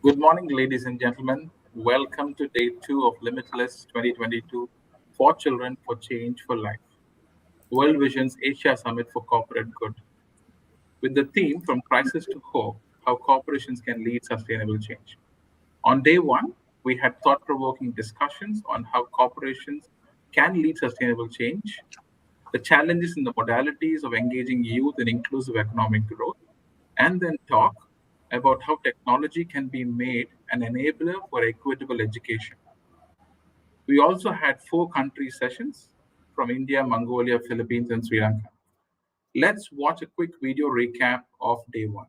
Good morning, ladies and gentlemen. Welcome to day two of Limitless 2022 for Children for Change for Life, World Vision's Asia Summit for Corporate Good, with the theme From Crisis to Hope How Corporations Can Lead Sustainable Change. On day one, we had thought provoking discussions on how corporations can lead sustainable change, the challenges and the modalities of engaging youth in inclusive economic growth, and then talk about how technology can be made an enabler for equitable education. We also had four country sessions from India, Mongolia, Philippines, and Sri Lanka. Let's watch a quick video recap of day one.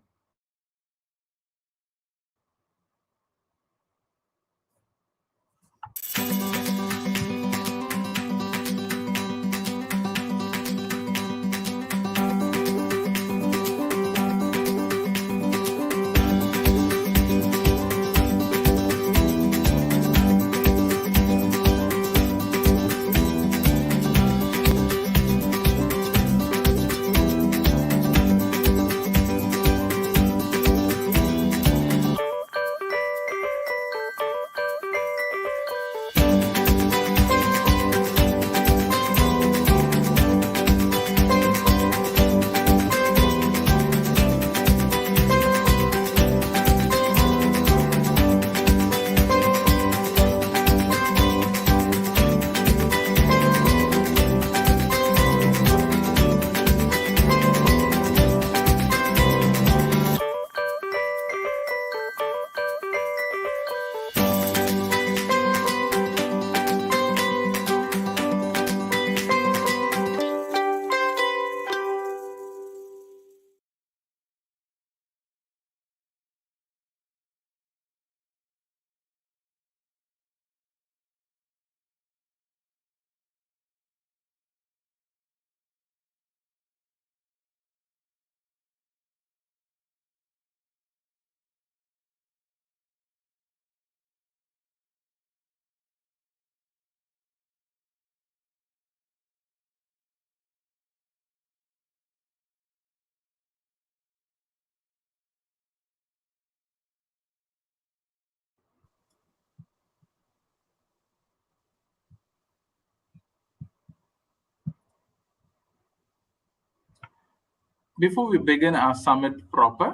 Before we begin our summit proper,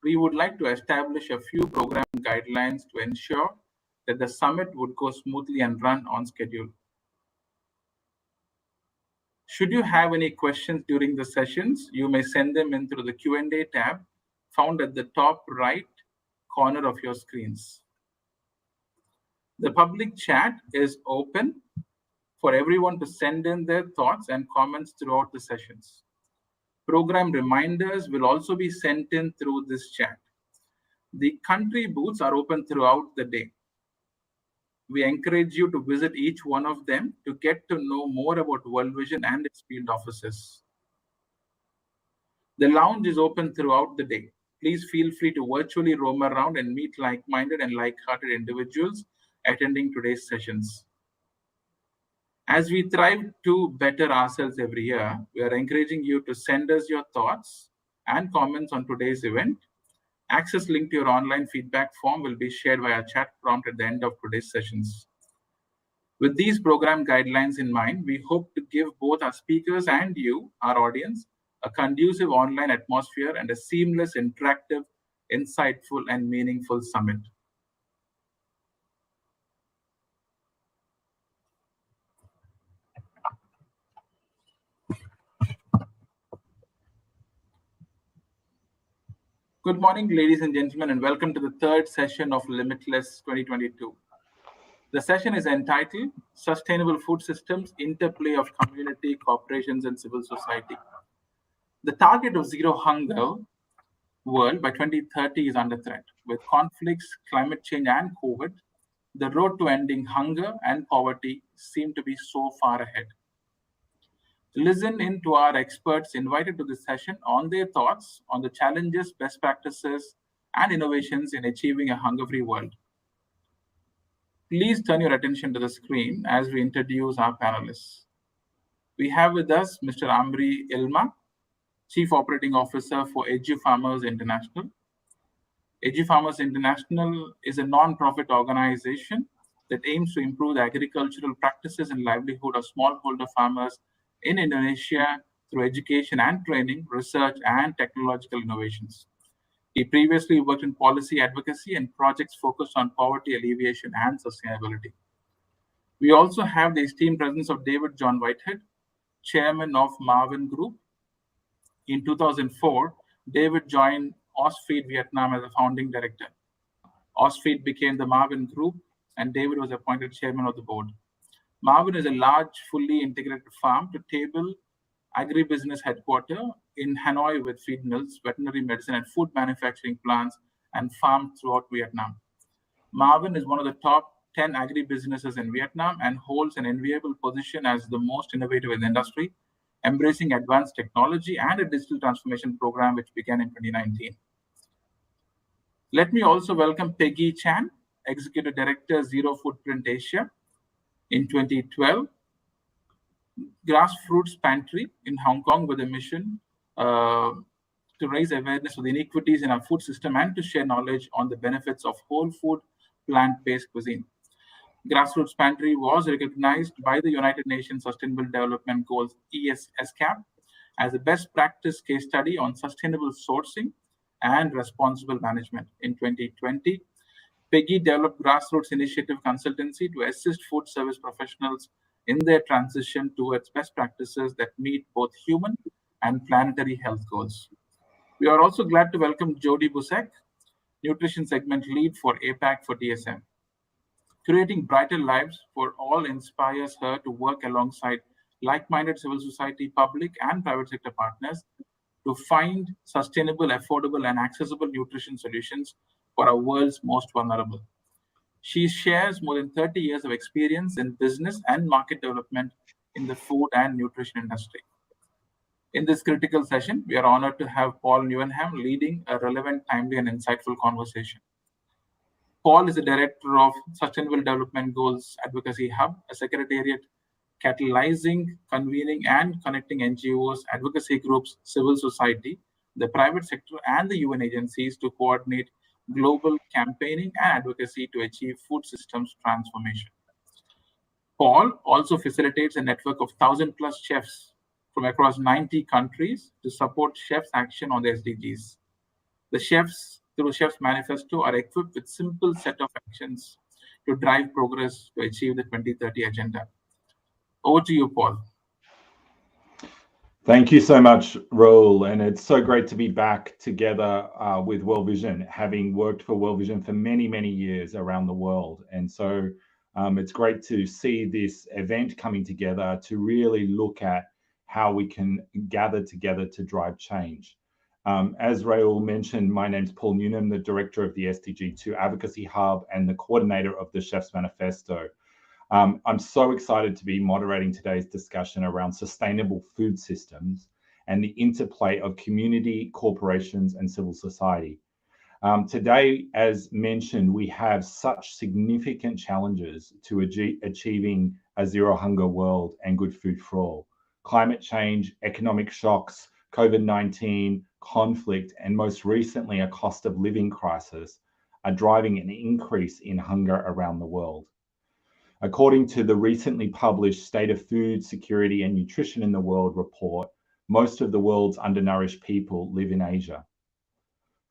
we would like to establish a few program guidelines to ensure that the summit would go smoothly and run on schedule. Should you have any questions during the sessions, you may send them in through the Q&A tab found at the top right corner of your screens. The public chat is open for everyone to send in their thoughts and comments throughout the sessions. Program reminders will also be sent in through this chat. The country booths are open throughout the day. We encourage you to visit each one of them to get to know more about World Vision and its field offices. The lounge is open throughout the day. Please feel free to virtually roam around and meet like-minded and like-hearted individuals attending today's sessions. As we thrive to better ourselves every year, we are encouraging you to send us your thoughts and comments on today's event. Access link to your online feedback form will be shared via chat prompt at the end of today's sessions. With these program guidelines in mind, we hope to give both our speakers and you, our audience, a conducive online atmosphere and a seamless, interactive, insightful, and meaningful summit. Good morning, ladies and gentlemen, and welcome to the third session of Limitless 2022. The session is entitled Sustainable Food Systems, Interplay of Community, Corporations, and Civil Society. The target of zero hunger world by 2030 is under threat. With conflicts, climate change, and COVID, the road to ending hunger and poverty seem to be so far ahead. Listen in to our experts invited to this session on their thoughts on the challenges, best practices, and innovations in achieving a hunger-free world. Please turn your attention to the screen as we introduce our panelists. We have with us Mr. Amri Ilma, Chief Operating Officer for EduFarmers International. AG Farmers International is a non-profit organization that aims to improve the agricultural practices and livelihood of smallholder farmers in Indonesia through education and training, research, and technological innovations. He previously worked in policy advocacy and projects focused on poverty alleviation and sustainability. We also have the esteemed presence of David John Whitehead, chairman of Marvin Group. In 2004, David joined of-8 Vietnam as a founding director. of-8 became the Marvin Group, and David was appointed chairman of the board. Marvin is a large, fully integrated farm-to-table agribusiness headquarters in Hanoi with feed mills, veterinary medicine, and food manufacturing plants and farms throughout Vietnam. Marvin is one of the top 10 agribusinesses in Vietnam and holds an enviable position as the most innovative in the industry, embracing advanced technology and a digital transformation program which began in 2019. Let me also welcome Peggy Chan, Executive Director, Zero Footprint Asia. In 2012, Grassroots Pantry in Hong Kong with a mission to raise awareness of the inequities in our food system and to share knowledge on the benefits of whole food, plant-based cuisine. Grassroots Pantry was recognized by the United Nations Sustainable Development Goals (ESCAP) as a best practice case study on sustainable sourcing and responsible management. In 2020, Peggy developed Grassroots Initiative Consultancy to assist food service professionals in their transition towards best practices that meet both human and planetary health goals. We are also glad to welcome Jody Busek, Nutrition Segment Lead for APAC for DSM. Creating brighter lives for all inspires her to work alongside like-minded civil society, public and private sector partners to find sustainable, affordable, and accessible nutrition solutions for our world's most vulnerable. She shares more than 30 years of experience in business and market development in the food and nutrition industry. In this critical session, we are honored to have Paul Newenham leading a relevant, timely, and insightful conversation. Paul is the Director of Sustainable Development Goals Advocacy Hub, a secretariat catalyzing, convening, and connecting NGOs, advocacy groups, civil society, the private sector, and the UN agencies to coordinate global campaigning and advocacy to achieve food systems transformation. Paul also facilitates a network of 1,000+ chefs from across 90 countries to support chefs' action on the SDGs. The chefs, through Chefs Manifesto, are equipped with simple set of actions to drive progress to achieve the 2030 agenda. Over to you, Paul. Thank you so much, Raul, and it's so great to be back together with World Vision, having worked for World Vision for many, many years around the world. And so it's great to see this event coming together to really look at how we can gather together to drive change. As Raul mentioned, my name's Paul Newnham, the Director of the SDG2 Advocacy Hub and the coordinator of the Chefs Manifesto. I'm so excited to be moderating today's discussion around sustainable food systems and the interplay of community, corporations, and civil society. Today, as mentioned, we have such significant challenges to achieving a zero hunger world and good food for all. Climate change, economic shocks, COVID-19, conflict, and most recently, a cost of living crisis are driving an increase in hunger around the world. According to the recently published State of Food Security and Nutrition in the World report, most of the world's undernourished people live in Asia.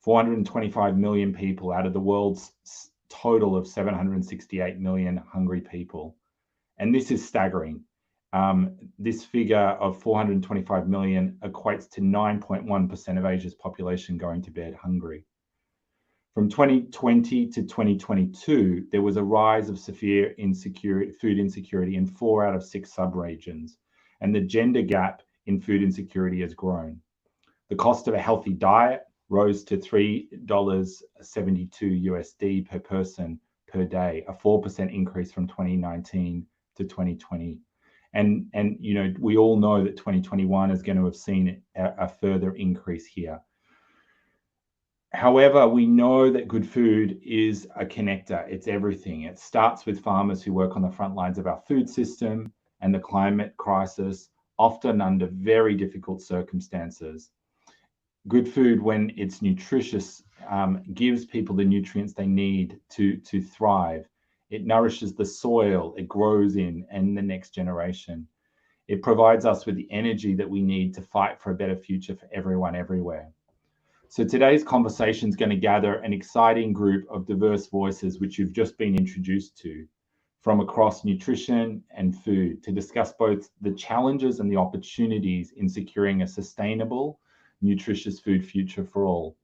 425 million people out of the world's total of 768 million hungry people. And this is staggering. This figure of 425 million equates to 9.1% of Asia's population going to bed hungry. From 2020 to 2022, there was a rise of severe food insecurity in 4 out of 6 subregions, and the gender gap in food insecurity has grown. The cost of a healthy diet rose to $3.72 USD per person per day, a 4% increase from 2019 to 2020. And you know, we all know that 2021 is going to have seen a further increase here. However, we know that good food is a connector. It's everything. It starts with farmers who work on the front lines of our food system and the climate crisis, often under very difficult circumstances. Good food, when it's nutritious, gives people the nutrients they need to thrive. It nourishes the soil it grows in and the next generation. It provides us with the energy that we need to fight for a better future for everyone everywhere. So today's conversation is going to gather an exciting group of diverse voices, which you've just been introduced to, from across nutrition and food, to discuss both the challenges and the opportunities in securing a sustainable, nutritious food future for all.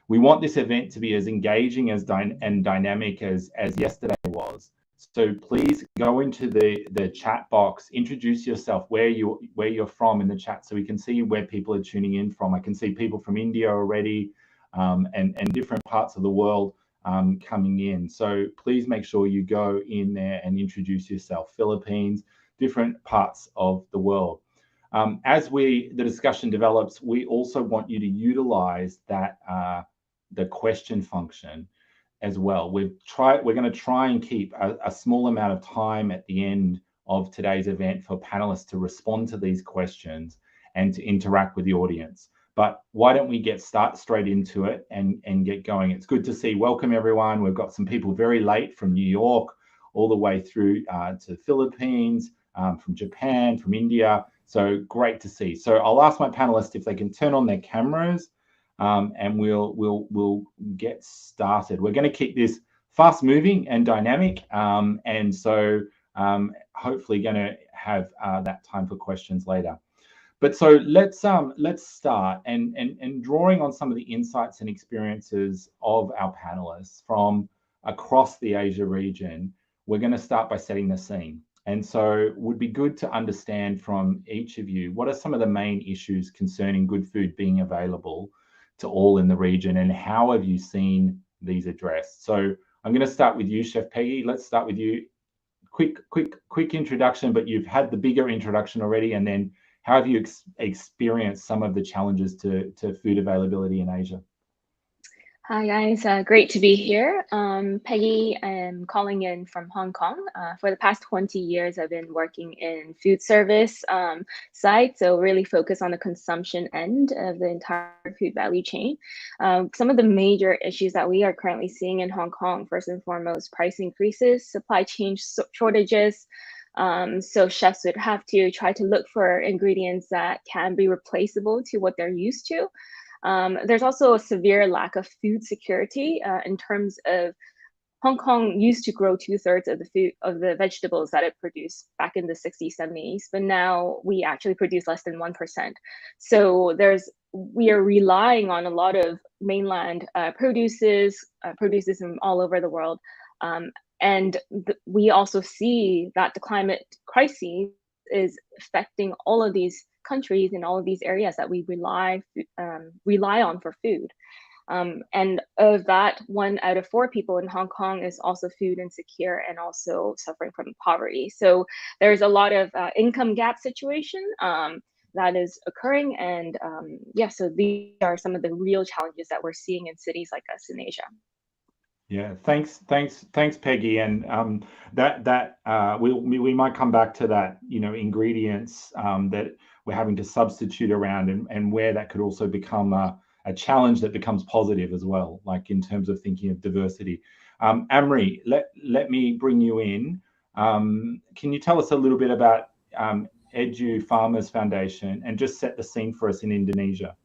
We want this event to be as engaging and dynamic as yesterday was. So please go into the chat box, introduce yourself, where you're from in the chat, so we can see where people are tuning in from. I can see people from India already, and different parts of the world coming in. So please make sure you go in there and introduce yourself. Philippines, different parts of the world. As the discussion develops, we also want you to utilize that the question function as well. We're going to try and keep a small amount of time at the end of today's event for panelists to respond to these questions and to interact with the audience. But why don't we get straight into it and get going? It's good to see. Welcome, everyone. We've got some people very late from New York all the way through to the Philippines, from Japan, from India. So great to see. So I'll ask my panelists if they can turn on their cameras, and we'll get started. We're going to keep this fast moving and dynamic, and so hopefully going to have that time for questions later. But so let's start and drawing on some of the insights and experiences of our panelists from across the Asia region. We're going to start by setting the scene. And so it would be good to understand from each of you, what are some of the main issues concerning good food being available to all in the region, and how have you seen these addressed? So I'm going to start with you, Chef Peggy. Let's start with you. Quick introduction, but you've had the bigger introduction already. And then how have you experienced some of the challenges to food availability in Asia? Hi guys, great to be here. Peggy, I'm calling in from Hong Kong. For the past 20 years, I've been working in food service side, so really focused on the consumption end of the entire food value chain. Some of the major issues that we are currently seeing in Hong Kong, first and foremost, price increases, supply chain shortages. So chefs would have to try to look for ingredients that can be replaceable to what they're used to. There's also a severe lack of food security in terms of Hong Kong used to grow 2/3 of the vegetables that it produced back in the 60s, 70s, but now we actually produce less than 1%. So we are relying on a lot of mainland produces from all over the world. And we also see that the climate crisis is affecting all of these countries in all of these areas that we rely on for food. And of that, 1 out of 4 people in Hong Kong is also food insecure and also suffering from poverty. So there's a lot of income gap situation that is occurring. And so these are some of the real challenges that we're seeing in cities like us in Asia. Yeah, thanks, Peggy. And we might come back to that, ingredients that we're having to substitute around, and where that could also become a challenge that becomes positive as well, like in terms of thinking of diversity. Amri, let me bring you in. Can you tell us a little bit about Edu Farmers Foundation and just set the scene for us in Indonesia?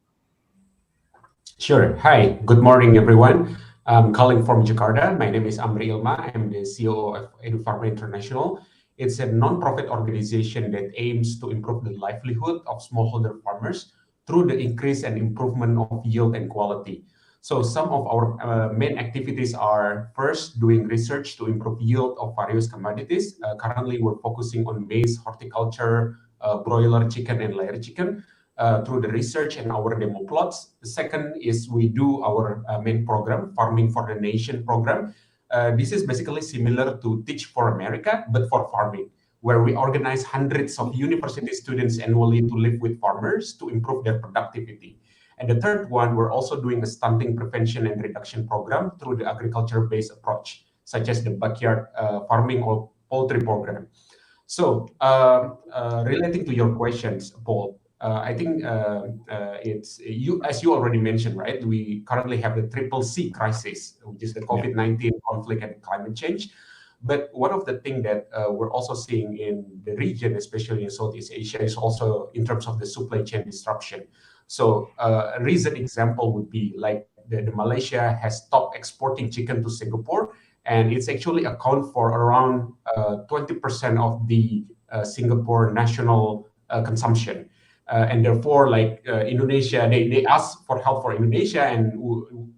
Sure. Hi, good morning, everyone. I'm calling from Jakarta. My name is Amri Ilma. I'm the CEO of Edu Farmer International. It's a non-profit organization that aims to improve the livelihood of smallholder farmers through the increase and improvement of yield and quality. So some of our main activities are, first, doing research to improve yield of various commodities. Currently, we're focusing on maize, horticulture, broiler chicken, and layer chicken. Through the research and our demo plots. The second is we do our main program, Farming for the Nation program. This is basically similar to Teach for America, but for farming, where we organize hundreds of university students annually to live with farmers to improve their productivity. And the third one, we're also doing a stunting prevention and reduction program through the agriculture-based approach, such as the backyard farming or poultry program. So relating to your questions, Paul, I think it's you, as you already mentioned, right? We currently have the triple C crisis, which is the COVID-19 conflict and climate change. But one of the things that we're also seeing in the region, especially in Southeast Asia, is also in terms of the supply chain disruption. So a recent example would be like the Malaysia has stopped exporting chicken to Singapore, and it's actually account for around 20% of the Singapore national consumption. And therefore, like Indonesia, they ask for help for Indonesia, and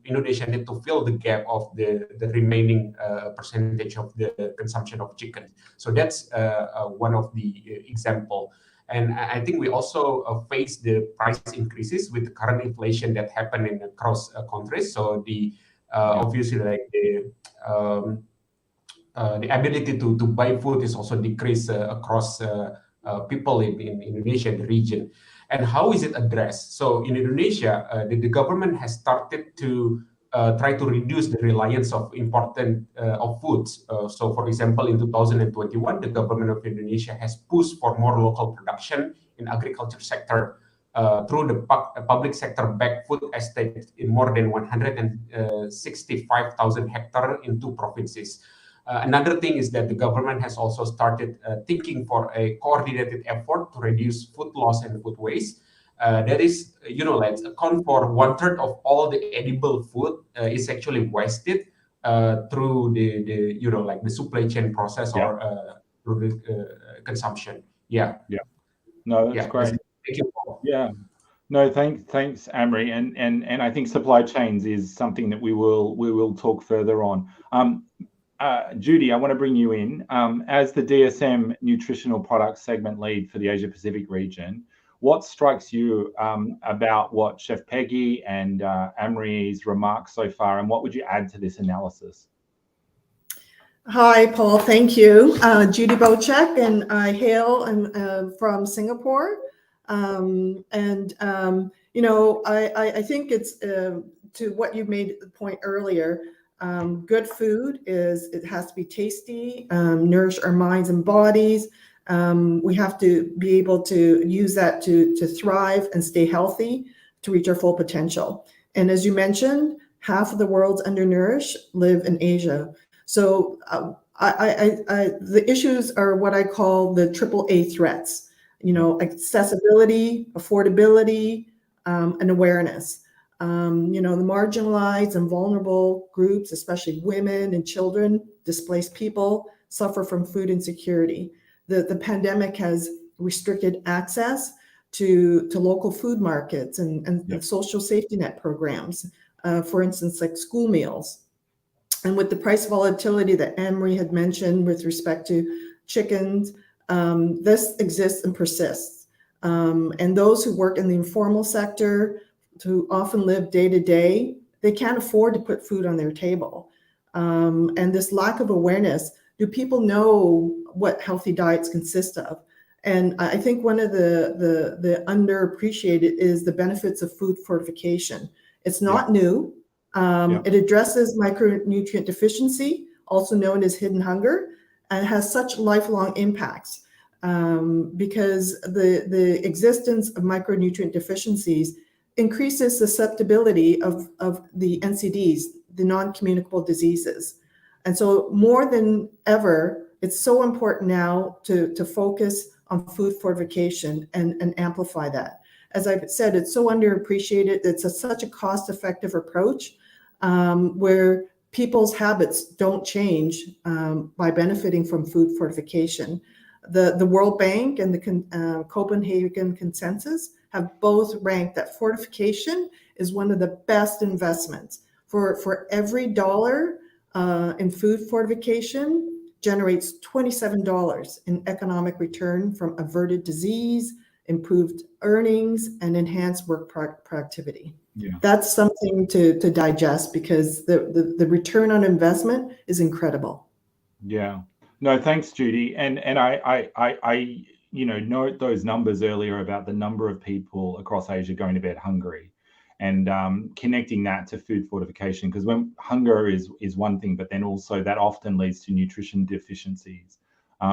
Indonesia need to fill the gap of the remaining percentage of the consumption of chicken. So that's one of the example. And I think we also face the price increases with the current inflation that happen in across countries. So the obviously like the ability to buy food is also decreased across people in Indonesia, the region. And how is it addressed? So in Indonesia, the government has started to try to reduce the reliance of important of foods. So for example, in 2021, the government of Indonesia has pushed for more local production in agriculture sector through the public sector backed food estates in more than 165,000 hectares in 2 provinces. Another thing is that the government has also started thinking for a coordinated effort to reduce food loss and food waste. That is, like account for 1/3 of all the edible food is actually wasted through the like the supply chain process or through the consumption. Yeah. No, that's great. Thank you. Yeah. No, thanks, Amri, and I think supply chains is something that we will talk further on. Judy, I want to bring you in. As the DSM Nutritional Products segment lead for the Asia Pacific region, what strikes you about what Chef Peggy and Amri's remarks so far, and what would you add to this analysis? Hi, Paul. Thank you. Judy Bocek, and I hail from Singapore. I think it's to what you made the point earlier. Good food it has to be tasty, nourish our minds and bodies. We have to be able to use that to thrive and stay healthy to reach our full potential. And as you mentioned, half of the world's undernourished live in Asia. So the issues are what I call the triple A threats, accessibility, affordability, and awareness. The marginalized and vulnerable groups, especially women and children, displaced people, suffer from food insecurity. The pandemic has restricted access to local food markets and social safety net programs, for instance, like school meals. And with the price volatility that Amri had mentioned with respect to chickens, this exists and persists. And those who work in the informal sector, who often live day to day, they can't afford to put food on their table. And this lack of awareness, do people know what healthy diets consist of? And I think one of the underappreciated is the benefits of food fortification. It's not new. It addresses micronutrient deficiency, also known as hidden hunger, and has such lifelong impacts because the existence of micronutrient deficiencies increases susceptibility of the NCDs, the non-communicable diseases. And so more than ever, it's so important now to focus on food fortification and amplify that. As I've said, it's so underappreciated. It's such a cost-effective approach where people's habits don't change by benefiting from food fortification. The World Bank and the Copenhagen Consensus have both ranked that fortification is one of the best investments. For every dollar in food fortification generates $27 in economic return from averted disease, improved earnings, and enhanced work productivity. That's something to digest because the return on investment is incredible. No, thanks, Judy. And I note those numbers earlier about the number of people across Asia going to bed hungry, and connecting that to food fortification, because when hunger is one thing, but then also that often leads to nutrition deficiencies.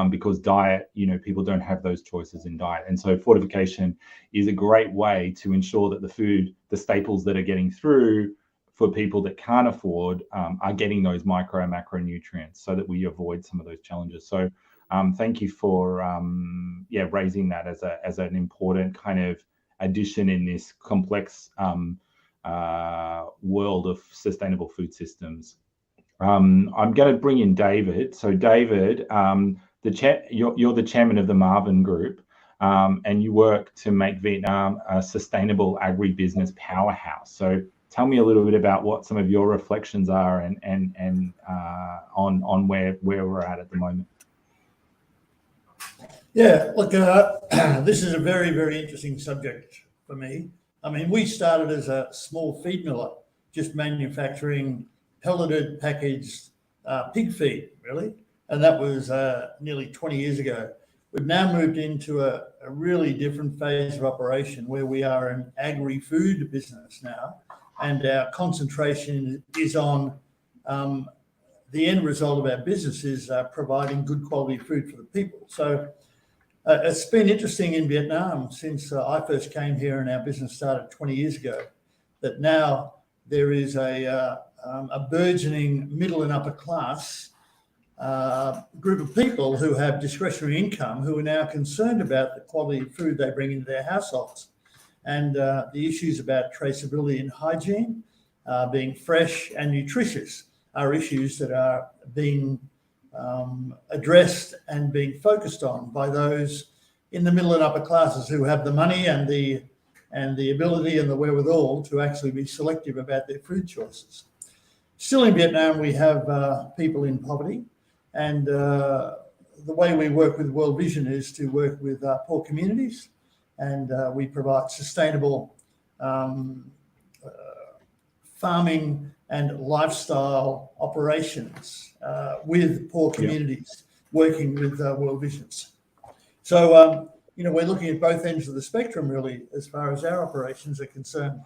because diet, people don't have those choices in diet. And so fortification is a great way to ensure that the staples that are getting through for people that can't afford are getting those micro and macronutrients so that we avoid some of those challenges. So thank you for raising that as an important kind of addition in this complex world of sustainable food systems. I'm going to bring in David. So David, you're the chairman of the Marvin Group, and you work to make Vietnam a sustainable agribusiness powerhouse. So tell me a little bit about what some of your reflections are and on where we're at the moment. Yeah, look, this is a very, very interesting subject for me. I mean, we started as a small feed miller, just manufacturing pelleted, packaged pig feed, really. And that was nearly 20 years ago. We've now moved into a really different phase of operation where we are an agri-food business now. And our concentration is on the end result of our business is providing good quality food for the people. So it's been interesting in Vietnam since I first came here and our business started 20 years ago, that now there is a burgeoning middle and upper class group of people who have discretionary income who are now concerned about the quality of food they bring into their households. And the issues about traceability and hygiene, being fresh and nutritious, are issues that are being addressed and being focused on by those in the middle and upper classes who have the money and the ability and the wherewithal to actually be selective about their food choices. Still in Vietnam, we have people in poverty, and the way we work with World Vision is to work with poor communities, and we provide sustainable farming and lifestyle operations with poor communities, working with World Visions. So, we're looking at both ends of the spectrum, really, as far as our operations are concerned.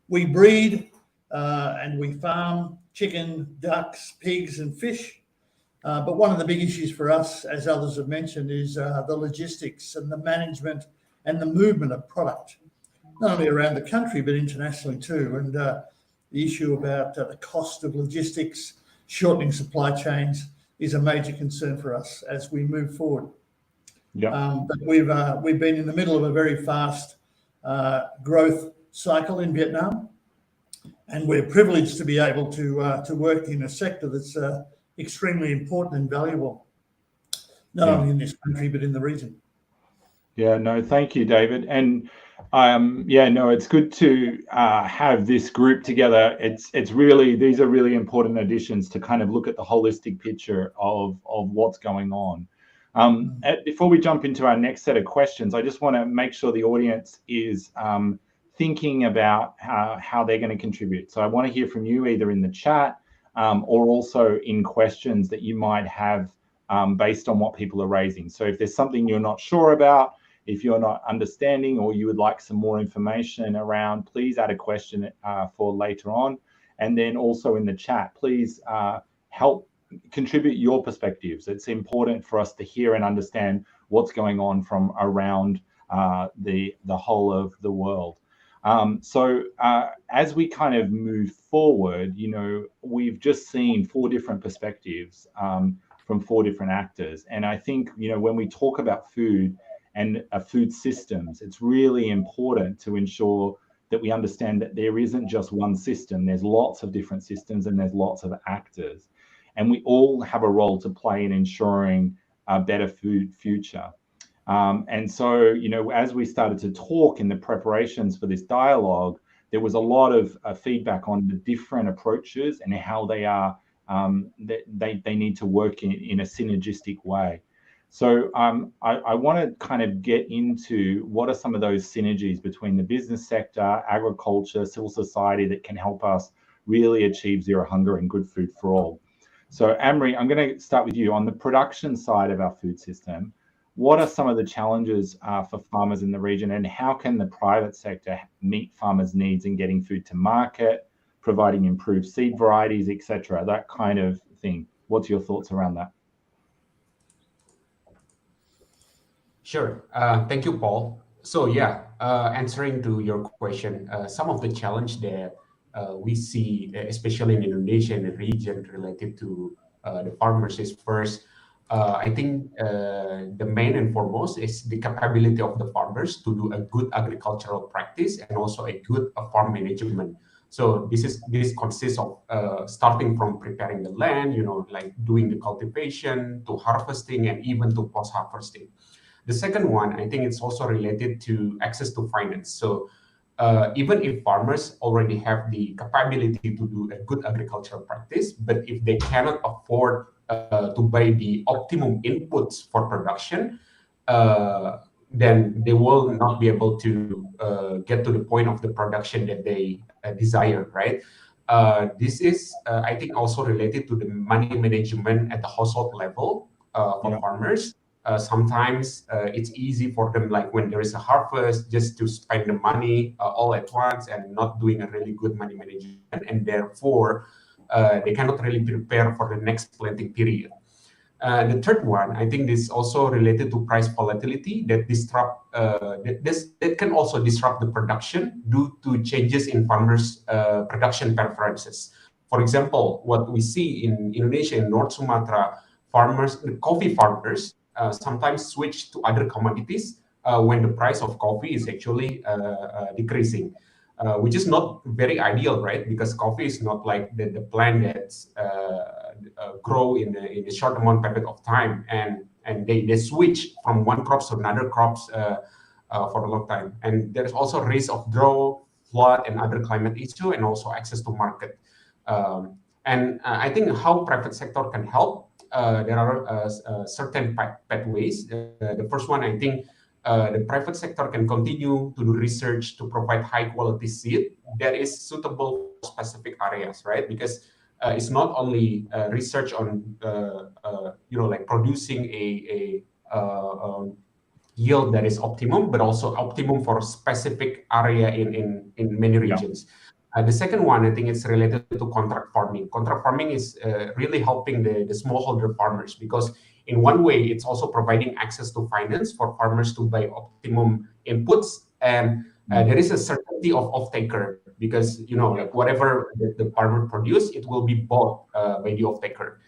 We breed and we farm chicken, ducks, pigs, and fish. But one of the big issues for us, as others have mentioned, is the logistics and the management and the movement of product, not only around the country, but internationally too. And the issue about the cost of logistics, shortening supply chains is a major concern for us as we move forward. Yeah. But we've been in the middle of a very fast growth cycle in Vietnam, and we're privileged to be able to work in a sector that's extremely important and valuable, not only in this country but in the region. Yeah, no, thank you, David. And it's good to have this group together. It's really, these are really important additions to kind of look at the holistic picture of what's going on. Before we jump into our next set of questions, I just want to make sure the audience is thinking about how they're going to contribute. So I want to hear from you either in the chat or also in questions that you might have based on what people are raising. So if there's something you're not sure about, if you're not understanding, or you would like some more information around, please add a question for later on. And then also in the chat, please help contribute your perspectives. It's important for us to hear and understand what's going on from around the whole of the world. So as we kind of move forward, we've just seen 4 different perspectives from 4 different actors. And I think, when we talk about food and food systems, it's really important to ensure that we understand that there isn't just one system. There's lots of different systems and there's lots of actors. And we all have a role to play in ensuring a better food future. And so, as we started to talk in the preparations for this dialogue, there was a lot of feedback on the different approaches and how they are, they need to work in a synergistic way. So I want to kind of get into what are some of those synergies between the business sector, agriculture, civil society that can help us really achieve zero hunger and good food for all. So Amri, I'm going to start with you. On the production side of our food system, what are some of the challenges for farmers in the region, and how can the private sector meet farmers' needs in getting food to market, providing improved seed varieties, etc., that kind of thing? What's your thoughts around that? Sure. Thank you, Paul. So yeah, answering to your question, some of the challenge that we see, especially in Indonesia and the region related to the farmers, is first, I think the main and foremost is the capability of the farmers to do a good agricultural practice and also a good farm management. So this consists of starting from preparing the land, like doing the cultivation to harvesting and even to post harvesting. The second one, I think it's also related to access to finance. So even if farmers already have the capability to do a good agricultural practice, but if they cannot afford to buy the optimum inputs for production, then they will not be able to get to the point of the production that they desire, right? This is, I think, also related to the money management at the household level for Yeah. farmers. Sometimes it's easy for them, like when there is a harvest, just to spend the money all at once and not doing a really good money management, and therefore they cannot really prepare for the next planting period. The third one, I think, this also related to price volatility that that can also disrupt the production due to changes in farmers' production preferences. For example, what we see in Indonesia and North Sumatra, coffee farmers sometimes switch to other commodities when the price of coffee is actually decreasing, which is not very ideal, right? Because coffee is not like the plant that's grow in a short amount period of time, and they switch from one crops to another crops for a long time. And there's also risk of drought, flood, and other climate issue, and also access to market. And I think how private sector can help. There are certain pathways. The first one, I think, the private sector can continue to do research to provide high quality seed that is suitable for specific areas, right? Because it's not only research on like producing a yield that is optimum, but also optimum for specific area in many Yeah. regions. The second one, I think, it's related to contract farming. Contract farming is really helping the smallholder farmers, because in one way, it's also providing access to finance for farmers to buy optimum inputs, and there is a certainty of off-taker, because like whatever the farmer produce, it will be bought by the off-taker.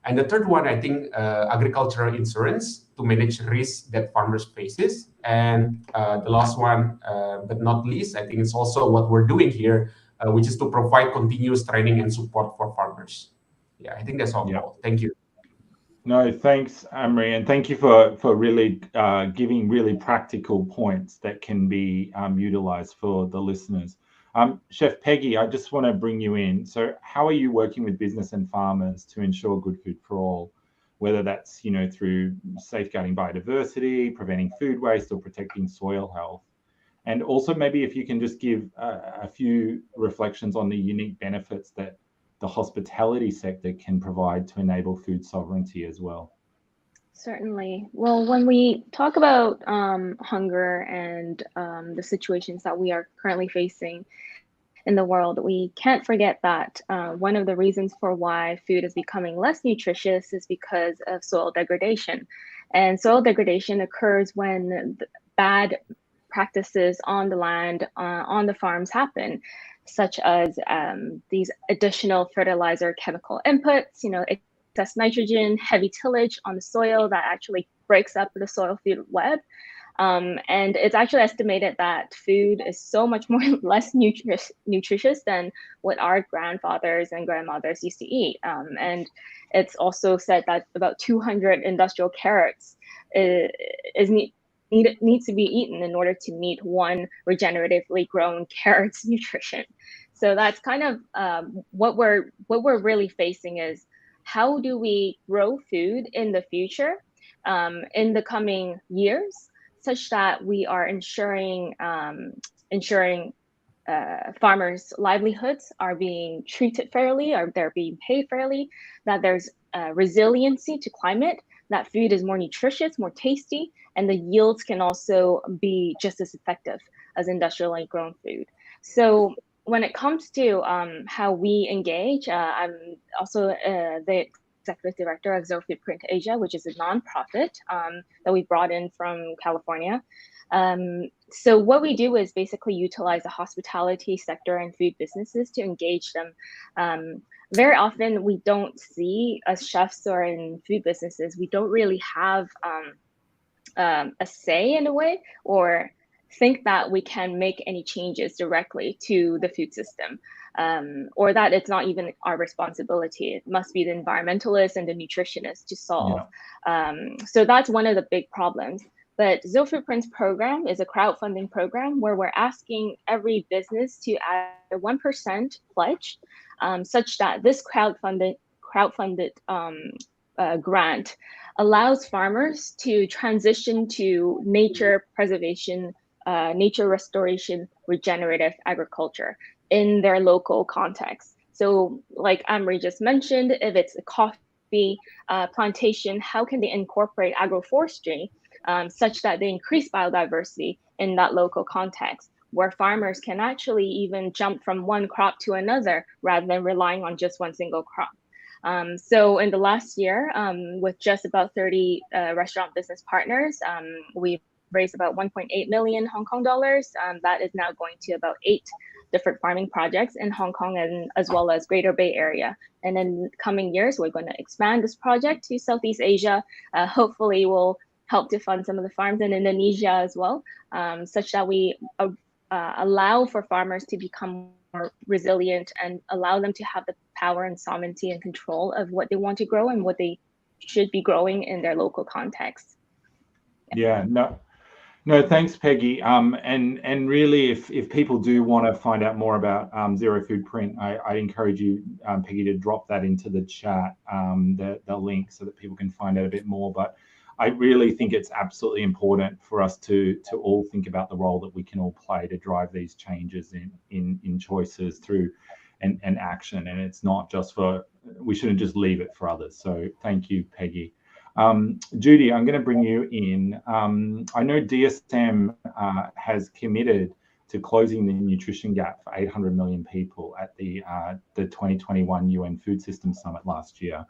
And the third one, I think, agricultural insurance to manage risks that farmers faces. And the last one, but not least, I think it's also what we're doing here, which is to provide continuous training and support for farmers. Yeah, I think that's all, Yeah. Paul. Thank you. No, thanks, Amri, and thank you for really giving really practical points that can be utilized for the listeners. Chef Peggy, I just want to bring you in. So, how are you working with business and farmers to ensure good food for all, whether that's through safeguarding biodiversity, preventing food waste, or protecting soil health? And also, maybe if you can just give a few reflections on the unique benefits that the hospitality sector can provide to enable food sovereignty as well. Certainly. Well, when we talk about hunger and the situations that we are currently facing in the world, we can't forget that one of the reasons for why food is becoming less nutritious is because of soil degradation. And soil degradation occurs when bad practices on the land, on the farms happen, such as these additional fertilizer chemical inputs, excess nitrogen, heavy tillage on the soil that actually breaks up the soil food web. And it's actually estimated that food is so much more less nutritious than what our grandfathers and grandmothers used to eat. And it's also said that about 200 industrial carrots needs to be eaten in order to meet one regeneratively grown carrot's nutrition. So that's kind of what we're really facing is, how do we grow food in the future, in the coming years, such that we are ensuring farmers' livelihoods are being treated fairly, or they're being paid fairly, that there's resiliency to climate, that food is more nutritious, more tasty, and the yields can also be just as effective as industrially grown food. So when it comes to how we engage, I'm also the executive director of Zofi Print Asia, which is a nonprofit that we brought in from California. So what we do is basically utilize the hospitality sector and food businesses to engage them. Very often we don't see, as chefs or in food businesses, we don't really have a say in a way, or think that we can make any changes directly to the food system, or that it's not even our responsibility. It must be the environmentalists and the nutritionists to solve. So that's one of the big problems. But Zofi Print's program is a crowdfunding program where we're asking every business to add a 1% pledge, such that this crowdfunded grant allows farmers to transition to nature preservation, nature restoration, regenerative agriculture in their local context. So like Amri just mentioned, if it's a coffee plantation, how can they incorporate agroforestry such that they increase biodiversity in that local context, where farmers can actually even jump from one crop to another rather than relying on just one single crop. So in the last year, with just about 30 restaurant business partners, we've raised about 1.8 million Hong Kong dollars. That is now going to about 8 different farming projects in Hong Kong and as well as Greater Bay Area. And in coming years, we're going to expand this project to Southeast Asia. Hopefully we'll help to fund some of the farms in Indonesia as well, such that we allow for farmers to become more resilient and allow them to have the power and sovereignty and control of what they want to grow and what they should be growing in their local context. No, thanks, Peggy. And really, if people do want to find out more about Zero Food Print, I encourage you, Peggy, to drop that into the chat, the link, so that people can find out a bit more. But I really think it's absolutely important for us to all think about the role that we can all play to drive these changes in choices through and action. And it's not just we shouldn't just leave it for others. So thank you, Peggy. Judy, I'm going to bring you in. I know DSM has committed to closing the nutrition gap for 800 million people at the 2021 UN Food Systems Summit last year,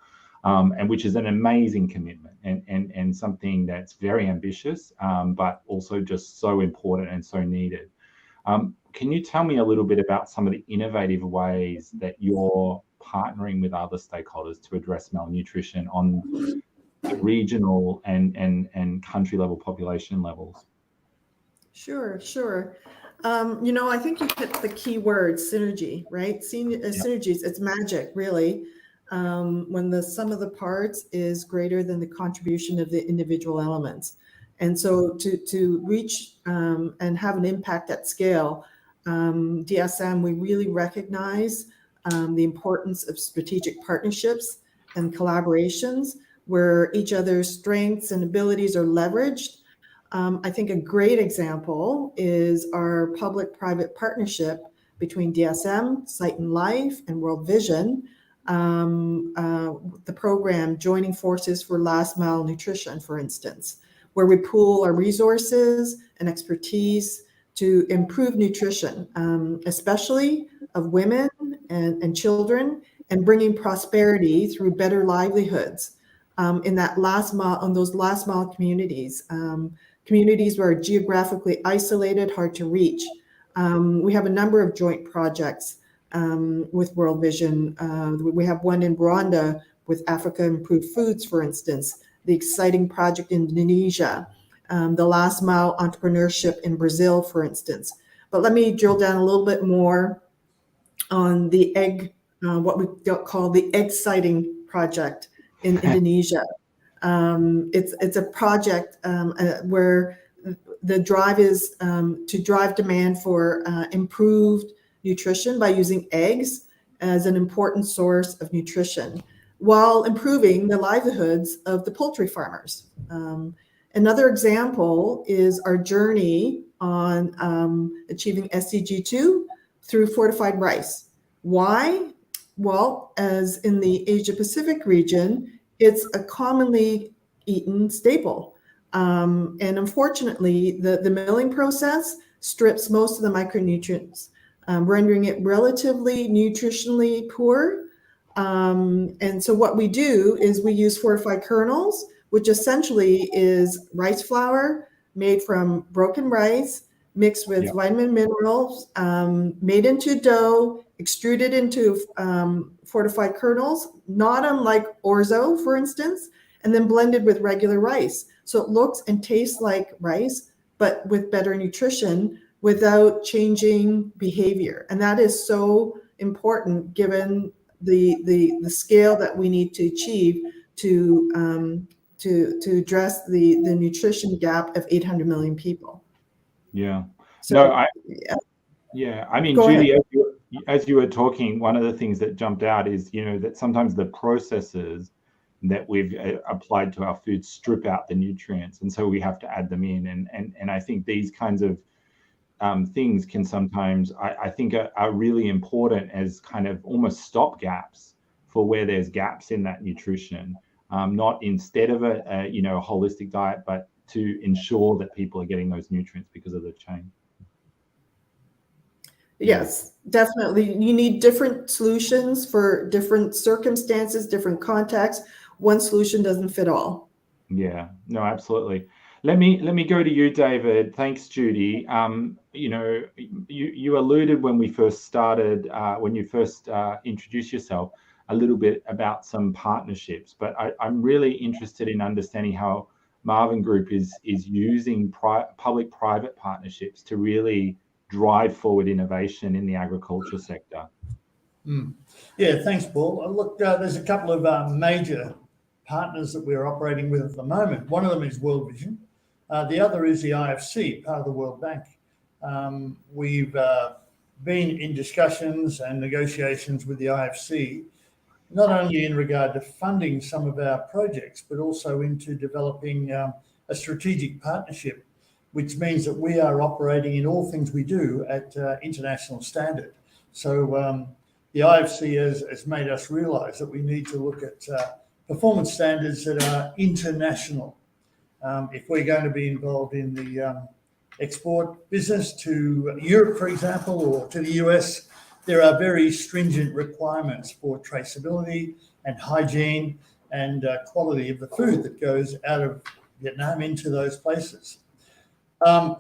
and which is an amazing commitment and something that's very ambitious, but also just so important and so needed. Can you tell me a little bit about some of the innovative ways that you're partnering with other stakeholders to address malnutrition on the regional and country level population levels? Sure. I think you hit the key word, synergy, right? Synergies, it's magic, really, when the sum of the parts is greater than the contribution of the individual elements. And so to reach and have an impact at scale, DSM, we really recognize the importance of strategic partnerships and collaborations where each other's strengths and abilities are leveraged. I think a great example is our public-private partnership between DSM, Sight and Life, and World Vision, the program Joining Forces for Last Mile Nutrition, for instance, where we pool our resources and expertise to improve nutrition, especially of women and children, and bringing prosperity through better livelihoods in that last mile, on those last mile communities, communities where are geographically isolated, hard to reach. We have a number of joint projects with World Vision. We have one in Rwanda with Africa Improved Foods, for instance, the exciting project in Indonesia, the last mile entrepreneurship in Brazil, for instance. But let me drill down a little bit more on the what we call the egg sighting project in Indonesia. It's a project where the drive is to drive demand for improved nutrition by using eggs as an important source of nutrition, while improving the livelihoods of the poultry farmers. Another example is our journey on achieving SDG 2 through fortified rice. Why? Well, as in the Asia Pacific region, it's a commonly eaten staple. And unfortunately, the milling process strips most of the micronutrients, rendering it relatively nutritionally poor. And so what we do is we use fortified kernels, which essentially is rice flour made from broken rice, mixed with Yeah. vitamin minerals, made into dough, extruded into fortified kernels, not unlike orzo, for instance, and then blended with regular rice. So it looks and tastes like rice, but with better nutrition without changing behavior. And that is so important given the scale that we need to achieve to address the nutrition gap of 800 million people. Yeah. So, No, yeah. yeah. I mean, Go Judy, ahead. as you were talking, one of the things that jumped out is, that sometimes the processes that we've applied to our food strip out the nutrients, and so we have to add them in. And I think these kinds of things can sometimes, I think, are really important as kind of almost stop gaps for where there's gaps in that nutrition, not instead of a holistic diet, but to ensure that people are getting those nutrients because of the chain. Yes, definitely. You need different solutions for different circumstances, different contexts. One solution doesn't fit all. Yeah, no, absolutely. Let me go to you, David. Thanks, Judy. You alluded when we first started, when you first introduced yourself, a little bit about some partnerships, but I'm really interested in understanding how Marvin Group is using public-private partnerships to really drive forward innovation in the agriculture sector. Yeah, thanks, Paul. Look, there's a couple of major partners that we're operating with at the moment. One of them is World Vision. The other is the IFC, part of the World Bank. We've been in discussions and negotiations with the IFC, not only in regard to funding some of our projects, but also into developing a strategic partnership, which means that we are operating in all things we do at international standard. So the IFC has made us realise that we need to look at performance standards that are international. If we're going to be involved in the export business to Europe, for example, or to the US, there are very stringent requirements for traceability and hygiene and quality of the food that goes out of Vietnam into those places.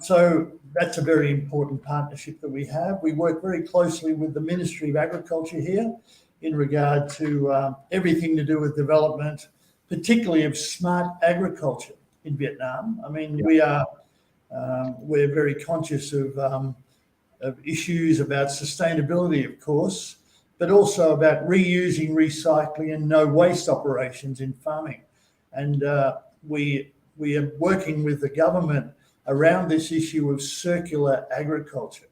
So that's a very important partnership that we have. We work very closely with the Ministry of Agriculture here in regard to everything to do with development, particularly of smart agriculture in Vietnam. I mean, we're very conscious of issues about sustainability, of course, but also about reusing, recycling, and no waste operations in farming. And we are working with the government around this issue of circular agriculture,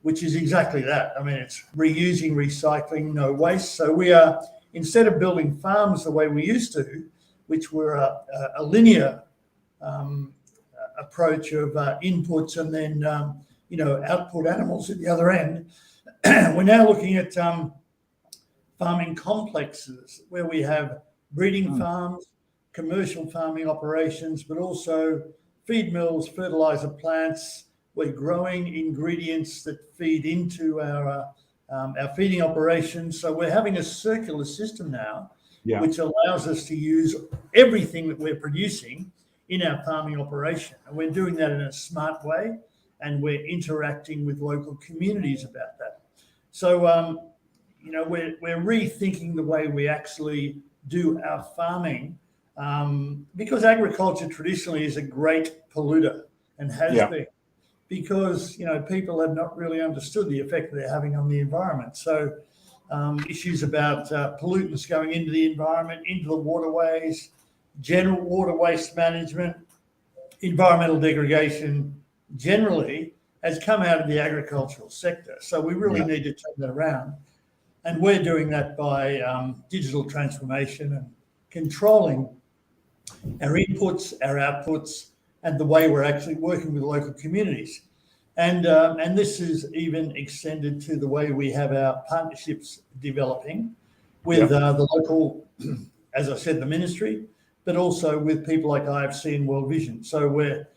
which is exactly that. I mean, it's reusing, recycling, no waste. So we are, instead of building farms the way we used to, which were a linear approach of inputs and then output animals at the other end, we're now looking at farming complexes where we have breeding farms, commercial farming operations, but also feed mills, fertilizer plants. We're growing ingredients that feed into our feeding operations. So we're having a circular system now, which allows us to use everything that we're producing in our farming operation. And we're doing that in a smart way, and we're interacting with local communities about that. So, we're rethinking the way we actually do our farming, because agriculture traditionally is a great polluter and has been, because people have not really understood the effect they're having on the environment. So issues about pollutants going into the environment, into the waterways, general water waste management, environmental degradation generally has come out of the agricultural sector. So we really need to turn that around. And we're doing that by digital transformation and controlling our inputs, our outputs, and the way we're actually working with local communities. And this is even extended to the way we have our partnerships developing with the local, as I said, the ministry, but also with people like IFC and World Vision. So we're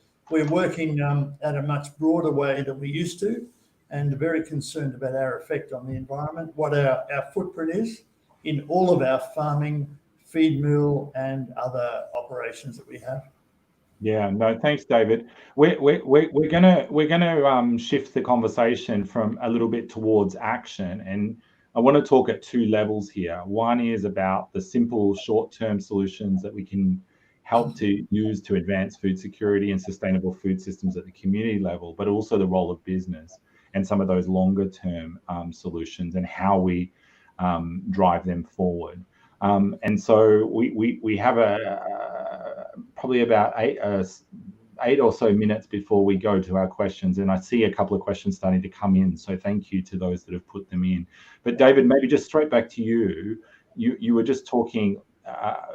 working at a much broader way than we used to, and very concerned about our effect on the environment, what our footprint is, in all of our farming, feed mill, and other operations that we have. Yeah, no, thanks, David. We're gonna shift the conversation from a little bit towards action, and I want to talk at two levels here. One is about the simple short-term solutions that we can help to use to advance food security and sustainable food systems at the community level, but also the role of business and some of those longer-term solutions and how we drive them forward. And so we have probably about eight or so minutes before we go to our questions, and I see a couple of questions starting to come in. So thank you to those that have put them in. But David, maybe just straight back to you. You were just talking.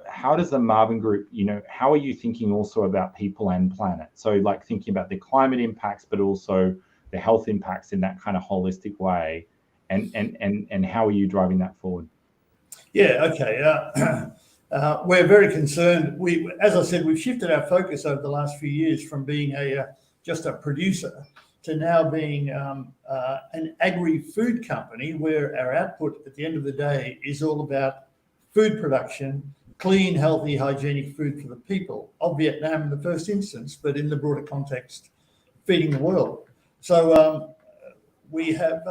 How does the Marvin Group, how are you thinking also about people and planet? So like thinking about the climate impacts, but also the health impacts in that kind of holistic way, and how are you driving that forward? Yeah, okay. We're very concerned. As I said, we've shifted our focus over the last few years from being just a producer to now being an agri-food company, where our output at the end of the day is all about food production, clean, healthy, hygienic food for the people of Vietnam in the first instance, but in the broader context, feeding the world. So we have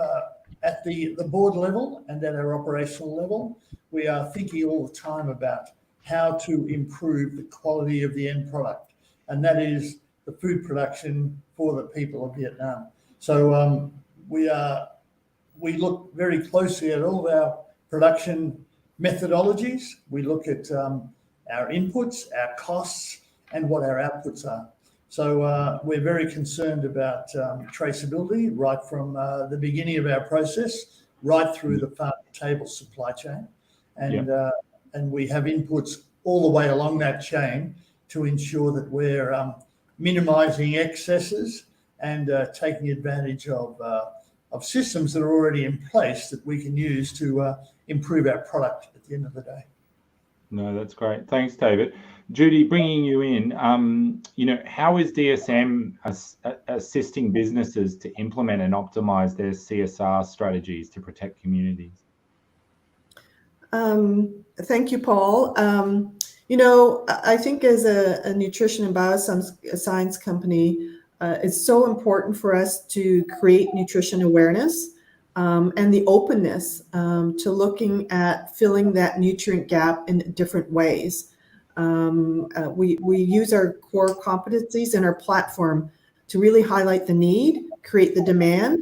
at the board level and at our operational level, we are thinking all the time about how to improve the quality of the end product, and that is the food production for the people of Vietnam. So we look very closely at all of our production methodologies. We look at our inputs, our costs, and what our outputs are. So we're very concerned about traceability right from the beginning of our process, right through the farm-to-table supply chain. And we have inputs all the way along that chain to ensure that we're minimizing excesses and taking advantage of systems that are already in place that we can use to improve our product at the end of the day. No, that's great. Thanks, David. Judy, bringing you in, how is DSM assisting businesses to implement and optimize their CSR strategies to protect communities? Thank you, Paul. I think as a nutrition and bioscience company, it's so important for us to create nutrition awareness and the openness to looking at filling that nutrient gap in different ways. We use our core competencies and our platform to really highlight the need, create the demand.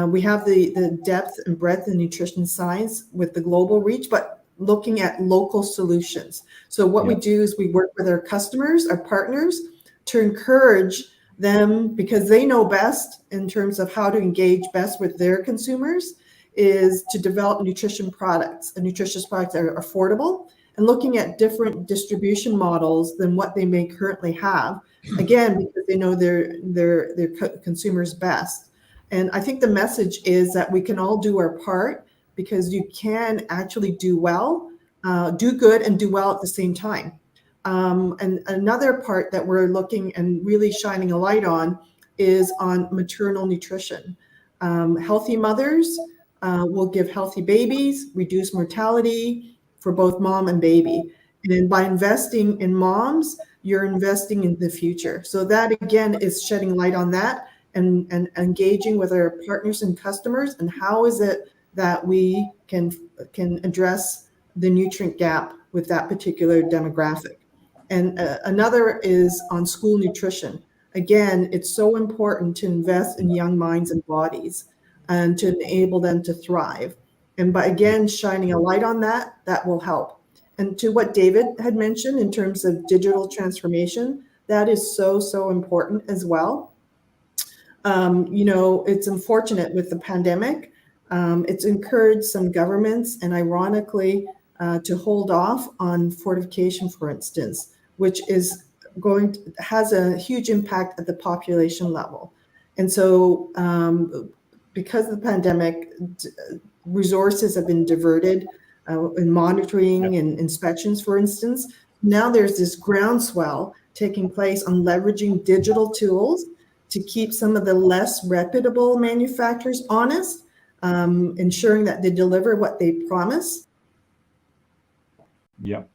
We have the depth and breadth of nutrition science with the global reach, but looking at local solutions. So what we do is we work with our customers, our partners, to encourage them, because they know best in terms of how to engage best with their consumers, is to develop nutrition products. And nutritious products are affordable, and looking at different distribution models than what they may currently have, again, because they know their consumers best. And I think the message is that we can all do our part, because you can actually do well, do good and do well at the same time. And another part that we're looking and really shining a light on is on maternal nutrition. Healthy mothers will give healthy babies, reduce mortality for both mom and baby. And by investing in moms, you're investing in the future. So that, again, is shedding light on that and engaging with our partners and customers, and how is it that we can address the nutrient gap with that particular demographic. And another is on school nutrition. Again, it's so important to invest in young minds and bodies and to enable them to thrive. And by, again, shining a light on that, that will help. And to what David had mentioned in terms of digital transformation, that is so, so important as well. It's unfortunate with the pandemic. It's encouraged some governments, and ironically, to hold off on fortification, for instance, which has a huge impact at the population level. And so because of the pandemic, resources have been diverted in monitoring and inspections, for instance. Now there's this groundswell taking place on leveraging digital tools to keep some of the less reputable manufacturers honest, ensuring that they deliver what they promise. Yep.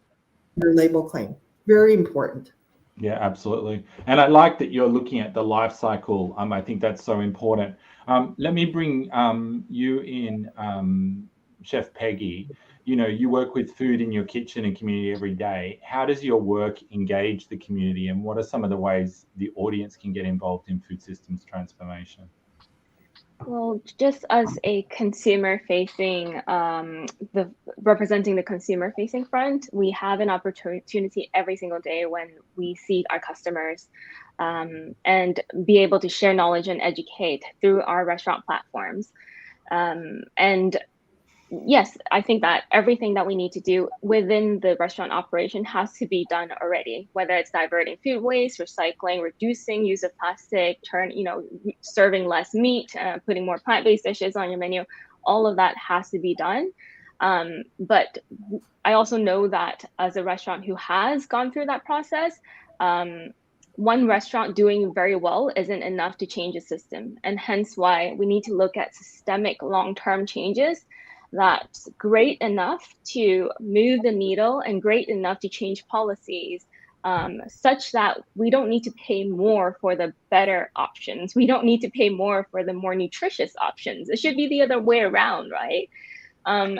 Your label claim. Very important. Yeah, absolutely. And I like that you're looking at the life cycle. I think that's so important. Let me bring you in, Chef Peggy. You know, you work with food in your kitchen and community every day. How does your work engage the community, and what are some of the ways the audience can get involved in food systems transformation? Well, just as a consumer-facing, the representing the consumer-facing front, we have an opportunity every single day when we see our customers, and be able to share knowledge and educate through our restaurant platforms. And yes, I think that everything that we need to do within the restaurant operation has to be done already, whether it's diverting food waste, recycling, reducing use of plastic, serving less meat, putting more plant-based dishes on your menu. All of that has to be done. But I also know that as a restaurant who has gone through that process, one restaurant doing very well isn't enough to change a system. And hence why we need to look at systemic long-term changes that's great enough to move the needle and great enough to change policies, such that we don't need to pay more for the better options. We don't need to pay more for the more nutritious options. It should be the other way around, right?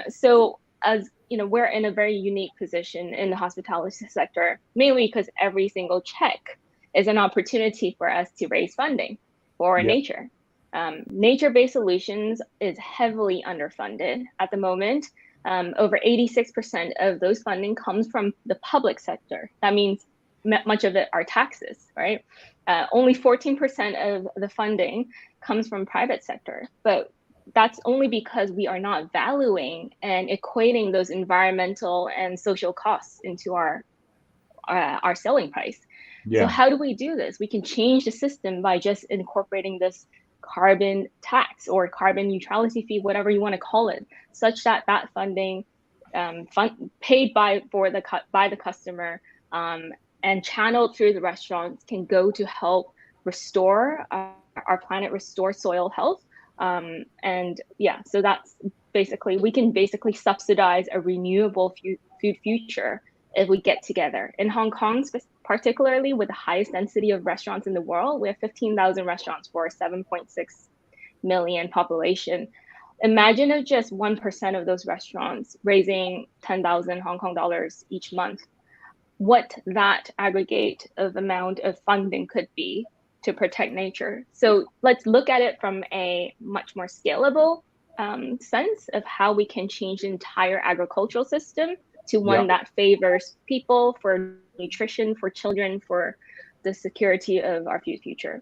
So as you know, we're in a very unique position in the hospitality sector, mainly because every single check is an opportunity for us to raise funding for nature. Nature-based solutions is heavily underfunded at the moment. Over 86% of those funding comes from the public sector. That means much of it are taxes, right? Only 14% of the funding comes from private sector, but that's only because we are not valuing and equating those environmental and social costs into our selling price. So how do we do this? We can change the system by just incorporating this carbon tax or carbon neutrality fee, whatever you want to call it, such that that funding paid by the customer and channeled through the restaurants can go to help restore our planet, restore soil health. So that's we can basically subsidize a renewable food future if we get together. In Hong Kong, particularly with the highest density of restaurants in the world, we have 15,000 restaurants for a 7.6 million population. Imagine if just 1% of those restaurants raising 10,000 Hong Kong dollars each month, what that aggregate of amount of funding could be to protect nature. So let's look at it from a much more scalable sense of how we can change the entire agricultural system to one that favors people for nutrition, for children, for the security of our future.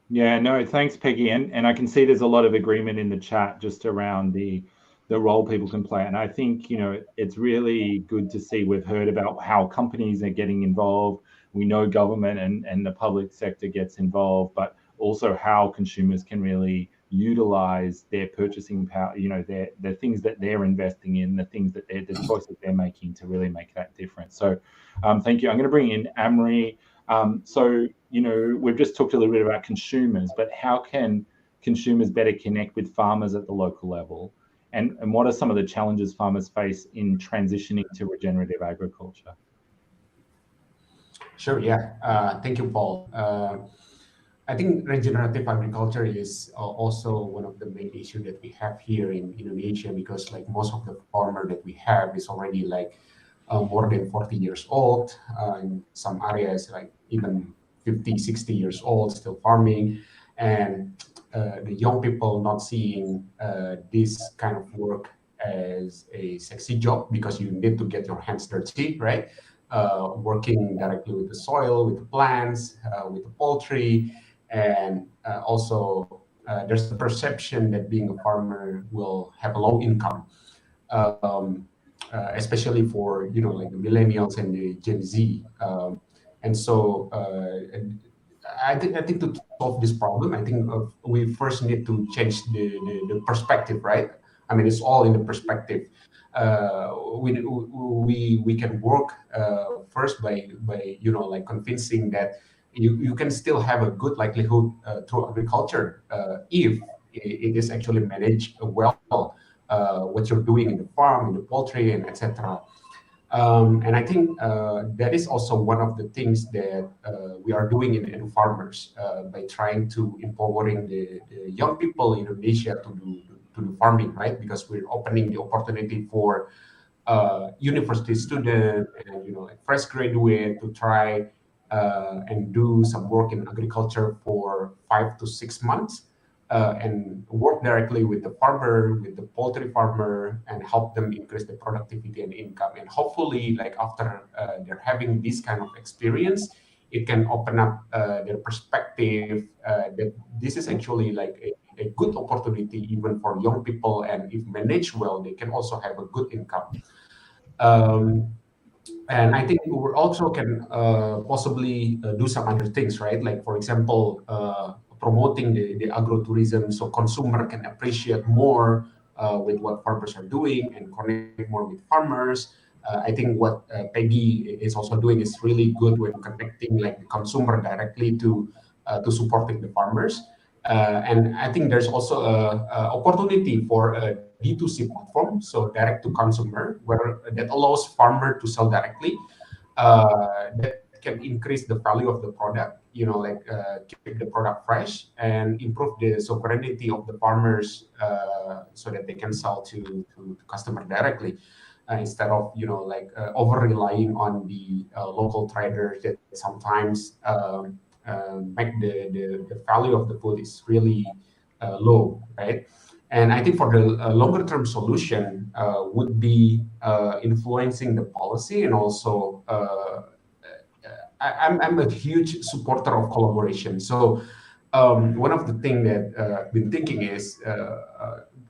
Yeah, no, thanks, Peggy. And I can see there's a lot of agreement in the chat just around the role people can play. And I think, you know, it's really good to see. We've heard about how companies are getting involved. We know government and the public sector gets involved, but also how consumers can really utilize their purchasing power, you know, the things that they're investing in, the choices they're making to really make that difference. So thank you. I'm going to bring in Amri. So, you know, we've just talked a little bit about consumers, but how can consumers better connect with farmers at the local level? And what are some of the challenges farmers face in transitioning to regenerative agriculture? Sure, yeah. Thank you, Paul. I think regenerative agriculture is also one of the main issues that we have here in Indonesia, because like most of the farmer that we have is already like more than 40 years old. In some areas, like even 50, 60 years old, still farming. And the young people not seeing this kind of work as a sexy job, because you need to get your hands dirty, right? Working directly with the soil, with the plants, with the poultry. And also there's the perception that being a farmer will have a low income, especially for, you know, like the millennials and the Gen Z. And so I think to solve this problem, I think we first need to change the perspective, right? I mean, it's all in the perspective. We can work first by you know, like convincing that you can still have a good livelihood through agriculture if it is actually managed well, what you're doing in the farm, in the poultry, and etc. And I think that is also one of the things that we are doing in Edu Farmers by trying to empowering the young people in Indonesia to do farming, right? Because we're opening the opportunity for university student and like fresh graduate to try and do some work in agriculture for 5 to 6 months and work directly with the farmer, with the poultry farmer, and help them increase the productivity and income. And hopefully, like after they're having this kind of experience, it can open up their perspective that this is actually like a good opportunity even for young people, and if managed well, they can also have a good income. Um, and I think we also can possibly do some other things, right? Like for example, promoting the agrotourism so consumer can appreciate more with what farmers are doing and connect more with farmers. I think what Peggy is also doing is really good when connecting like the consumer directly to supporting the farmers. And I think there's also a opportunity for a D2C platform, so direct to consumer, where that allows farmer to sell directly. That can increase the value of the product, like keep the product fresh and improve the sovereignty of the farmers so that they can sell to customer directly instead of like over relying on the local traders that sometimes make the value of the food is really low, right? And I think for the longer term solution would be influencing the policy, and also I'm a huge supporter of collaboration. So one of the things that I've been thinking is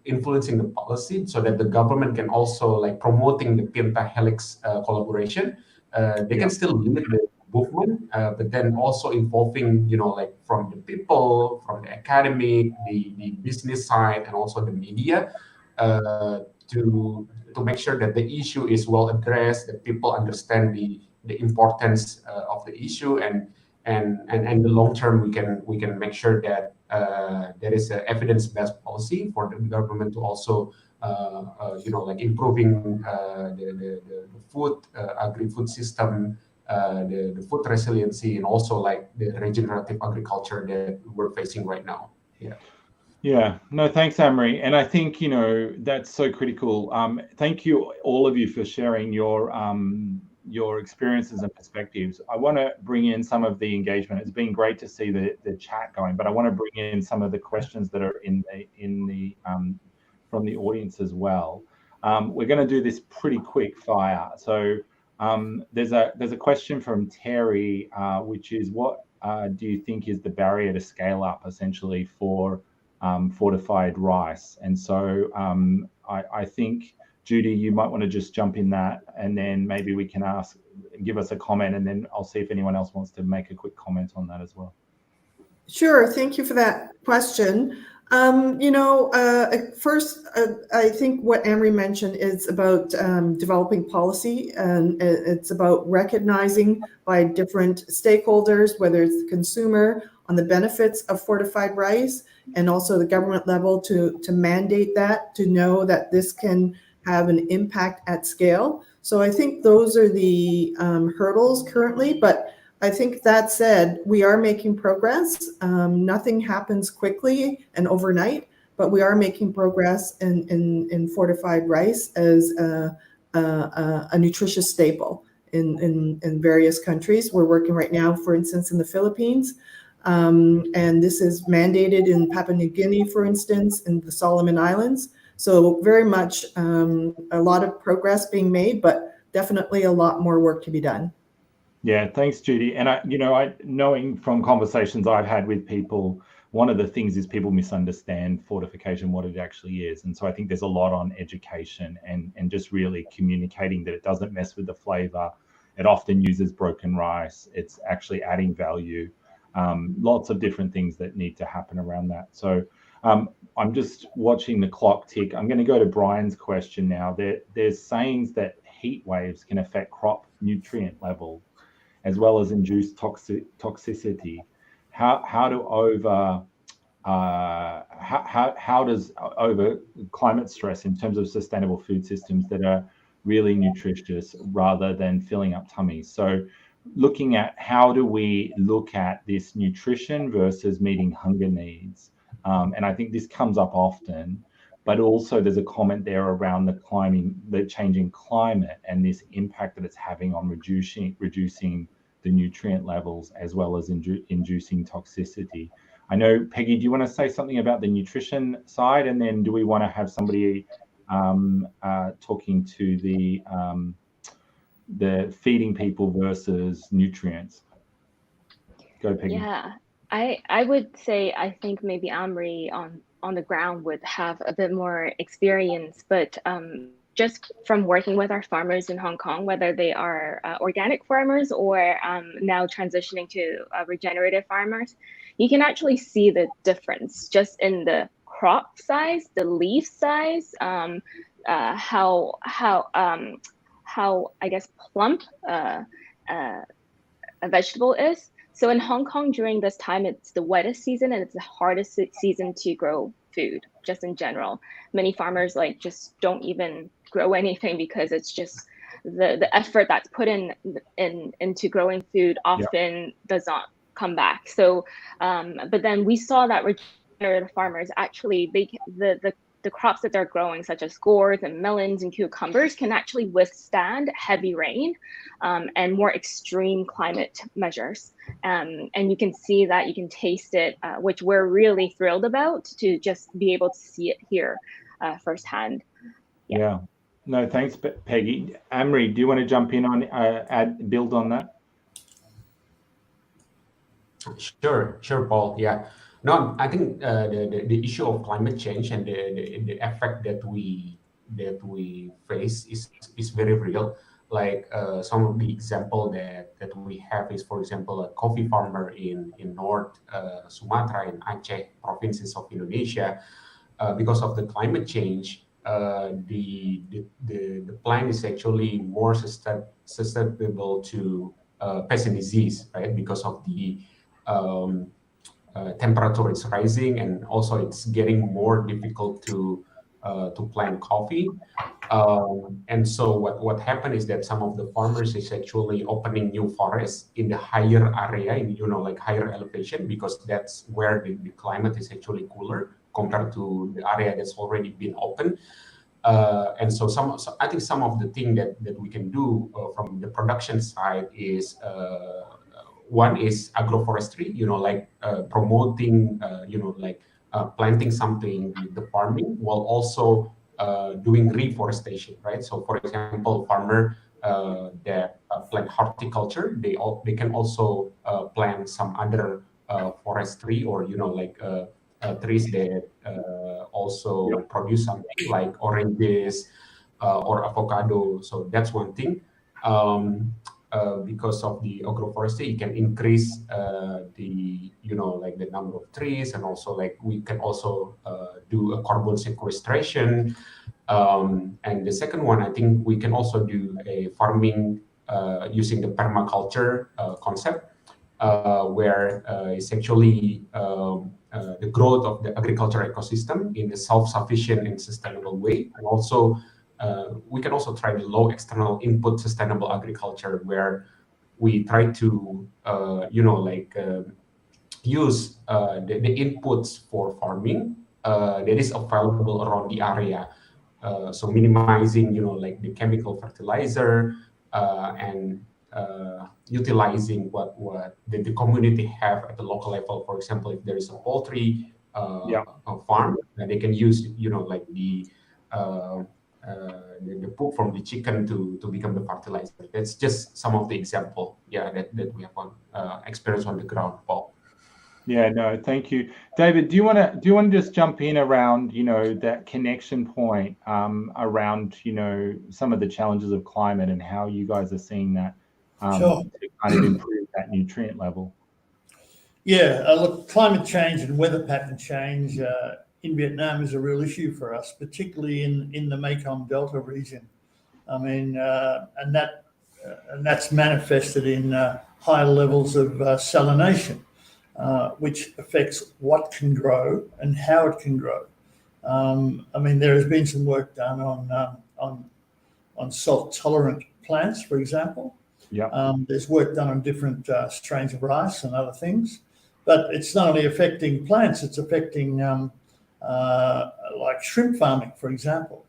influencing the policy so that the government can also like promoting the pentahelix collaboration. They can still lead the movement, but then also involving, like from the people, from the academic, the business side, and also the media, to make sure that the issue is well addressed, that people understand the importance of the issue, and the long term we can make sure that there is an evidence-based policy for the government to also like improving the food agri-food system, the food resiliency, and also like the regenerative agriculture that we're facing right now. Yeah, no, thanks, Amri. And I think, that's so critical. Thank you, all of you, for sharing your experiences and perspectives. I want to bring in some of the engagement. It's been great to see the chat going, but I want to bring in some of the questions that are in the from the audience as well. We're going to do this pretty quick fire. So there's a question from Terry, which is, what do you think is the barrier to scale up essentially for fortified rice? And so I think, Judy, you might want to just jump in that, and then maybe we can give us a comment, and then I'll see if anyone else wants to make a quick comment on that as well. Sure. Thank you for that question. First, I think what Amri mentioned is about developing policy, and it's about recognizing by different stakeholders, whether it's the consumer, on the benefits of fortified rice, and also the government level to mandate that, to know that this can have an impact at scale. So I think those are the hurdles currently, but I think that said, we are making progress. Nothing happens quickly and overnight, but we are making progress in fortified rice as a nutritious staple in various countries. We're working right now, for instance, in the Philippines, and this is mandated in Papua New Guinea, for instance, in the Solomon Islands. So very much a lot of progress being made, but definitely a lot more work to be done. Yeah, thanks, Judy. And I knowing from conversations I've had with people, one of the things is people misunderstand fortification, what it actually is. And so I think there's a lot on education and just really communicating that it doesn't mess with the flavor. It often uses broken rice. It's actually adding value. Lots of different things that need to happen around that. So I'm just watching the clock tick. I'm going to go to Brian's question now. There's sayings that heat waves can affect crop nutrient levels, as well as induce toxicity. How does over climate stress in terms of sustainable food systems that are really nutritious rather than filling up tummies. So looking at how do we look at this nutrition versus meeting hunger needs. And I think this comes up often, but also there's a comment there around the changing climate and this impact that it's having on reducing the nutrient levels as well as inducing toxicity. I know, Peggy, do you want to say something about the nutrition side, and then do we want to have somebody talking to the feeding people versus nutrients? Go, Peggy. Yeah, I would say I think maybe Amri on the ground would have a bit more experience, but just from working with our farmers in Hong Kong, whether they are organic farmers or now transitioning to regenerative farmers, you can actually see the difference just in the crop size, the leaf size, how I guess plump a vegetable is. So in Hong Kong during this time, it's the wettest season and it's the hardest season to grow food, just in general. Many farmers just don't even grow anything because it's just the effort that's put into growing food often does not come back. So, but then we saw that regenerative farmers actually the crops that they're growing, such as gourds and melons and cucumbers, can actually withstand heavy rain and more extreme climate measures. And you can see that, you can taste it, which we're really thrilled about to just be able to see it here firsthand. Yeah. No, thanks, Peggy. Amri, do you want to jump in on build on that? Sure, Paul. Yeah. No, I think the issue of climate change and the effect that we face is very real. Like some of the example that we have is, for example, a coffee farmer in North Sumatra and Aceh provinces of Indonesia. Because of the climate change, the plant is actually more susceptible to pest and disease, right? Because of the temperature is rising, and also it's getting more difficult to plant coffee. And so what happened is that some of the farmers is actually opening new forests in the higher area, in like higher elevation, because that's where the climate is actually cooler compared to the area that's already been opened. And so I think some of the thing that we can do from the production side is one is agroforestry, like promoting, planting something with the farming, while also doing reforestation, right? So, for example, farmer that plant horticulture, they can also plant some other forestry, or trees that also produce something like oranges or avocado. So that's one thing. Because of the agroforestry, you can increase the number of trees, and also we can also do a carbon sequestration. And the second one, I think we can also do a farming using the permaculture concept, where it's actually the growth of the agriculture ecosystem in a self-sufficient and sustainable way. And also we can also try the low external input sustainable agriculture, where we try to use the inputs for farming that is available around the area. So minimizing the chemical fertilizer and utilizing what the community have at the local level. For example, if there is a poultry farm, they can use the poop from the chicken to become the fertilizer. That's just some of the example, that we have on experience on the ground, Paul. Yeah, no, thank you, David. Do you want to just jump in around that connection point around some of the challenges of climate and how you guys are seeing that Sure. to kind of improve that nutrient level? Yeah, look, climate change and weather pattern change in Vietnam is a real issue for us, particularly in the Mekong Delta region. I mean, and that's manifested in high levels of salination, which affects what can grow and how it can grow. I mean, there has been some work done on salt-tolerant plants, for example. Yeah. There's work done on different strains of rice and other things. But it's not only affecting plants, it's affecting like shrimp farming, for example,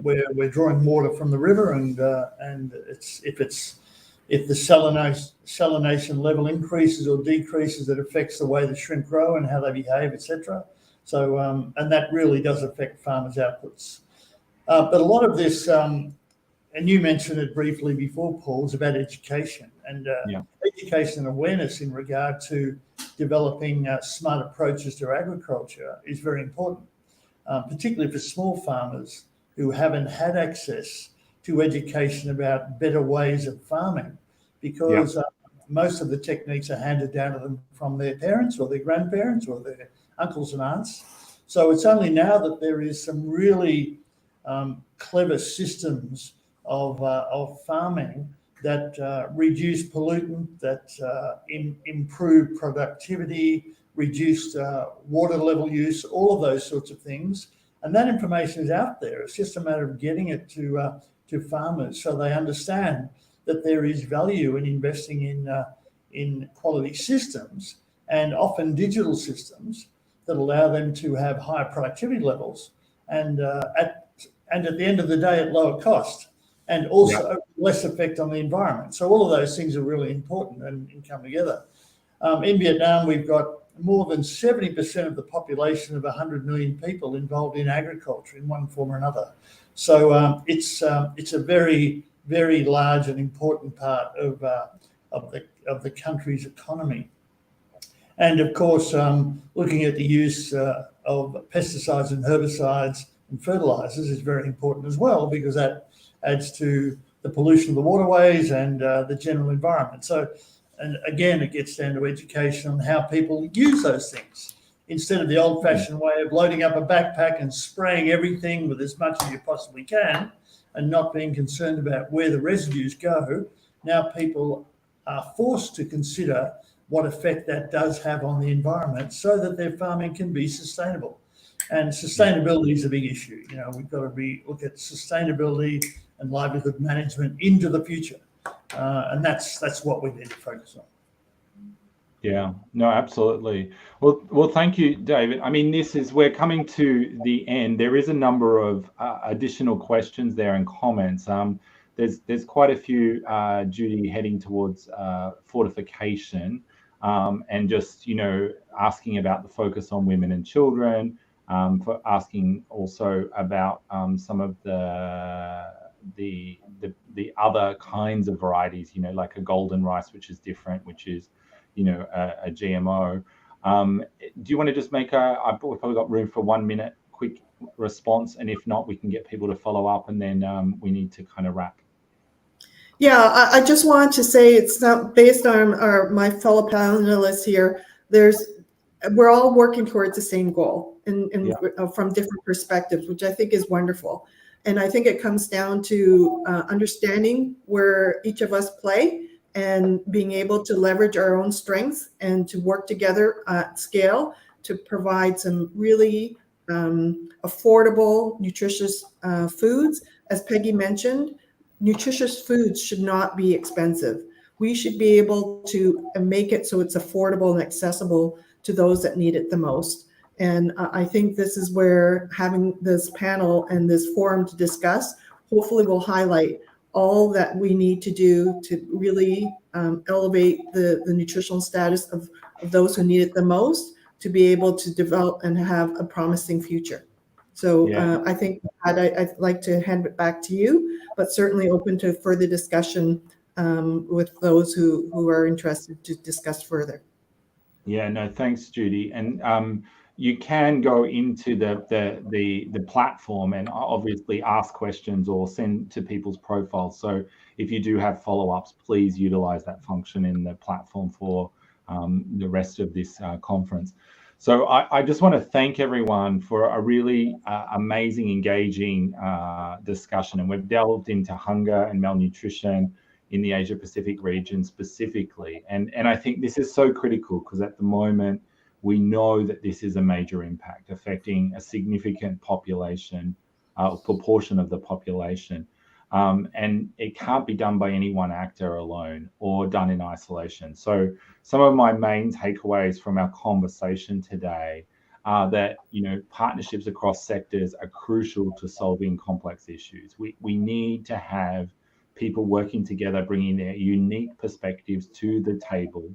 where we're drawing water from the river, and if the salination level increases or decreases, it affects the way the shrimp grow and how they behave, etc. So, and that really does affect farmers' outputs. But a lot of this, and you mentioned it briefly before, Paul, is about education and education and awareness in regard to developing smart approaches to agriculture is very important, particularly for small farmers who haven't had access to education about better ways of farming, because most of the techniques are handed down to them from their parents or their grandparents or their uncles and aunts. So it's only now that there is some really clever systems of farming that reduce pollutant, that improve productivity, reduce water level use, all of those sorts of things. And that information is out there. It's just a matter of getting it to farmers so they understand that there is value in investing in quality systems, and often digital systems that allow them to have higher productivity levels and at the end of the day at lower cost, and also less effect on the environment. So all of those things are really important and come together. In Vietnam, we've got more than 70% of the population of 100 million people involved in agriculture in one form or another. So it's a very, very large and important part of the country's economy. And of course, looking at the use of pesticides and herbicides and fertilizers is very important as well, because that adds to the pollution of the waterways and the general environment. So, and again, it gets down to education on how people use those things. Instead of the old-fashioned way of loading up a backpack and spraying everything with as much as you possibly can and not being concerned about where the residues go, now people are forced to consider what effect that does have on the environment so that their farming can be sustainable. And sustainability is a big issue. You know, we've got to look at sustainability and livelihood management into the future. And that's what we need to focus on. Yeah, no, absolutely. Well, thank you, David. I mean, we're coming to the end. There is a number of additional questions there and comments. There's quite a few, Judy, heading towards fortification, and just, asking about the focus on women and children, for asking also about some of the other kinds of varieties, like a golden rice, which is different, which is, a GMO. Do you want to just make we've probably got room for 1 minute quick response, and if not, we can get people to follow up, and then we need to kind of wrap. Yeah, I just wanted to say it's not based on my fellow panelists here. We're all working towards the same goal from different perspectives, which I think is wonderful. And I think it comes down to understanding where each of us play and being able to leverage our own strengths and to work together at scale to provide some really affordable, nutritious foods. As Peggy mentioned, nutritious foods should not be expensive. We should be able to make it so it's affordable and accessible to those that need it the most. And I think this is where having this panel and this forum to discuss hopefully will highlight all that we need to do to really elevate the nutritional status of those who need it the most, to be able to develop and have a promising future. So I think I'd like to hand it back to you, but certainly open to further discussion with those who are interested to discuss further. Yeah, no, thanks, Judy. And you can go into the platform and obviously ask questions or send to people's profiles. So if you do have follow-ups, please utilize that function in the platform for the rest of this conference. So I just want to thank everyone for a really amazing, engaging discussion. And we've delved into hunger and malnutrition in the Asia Pacific region specifically. And I think this is so critical, because at the moment, we know that this is a major impact affecting a significant population, proportion of the population. And it can't be done by any one actor alone or done in isolation. So some of my main takeaways from our conversation today are that, partnerships across sectors are crucial to solving complex issues. We need to have people working together, bringing their unique perspectives to the table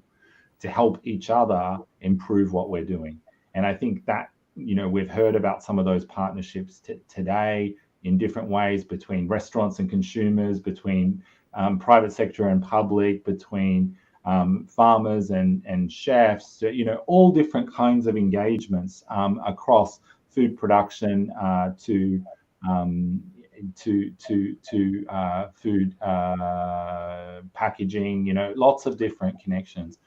to help each other improve what we're doing. And I think that, we've heard about some of those partnerships today in different ways between restaurants and consumers, between private sector and public, between farmers and chefs, all different kinds of engagements across food production to food packaging, lots of different connections.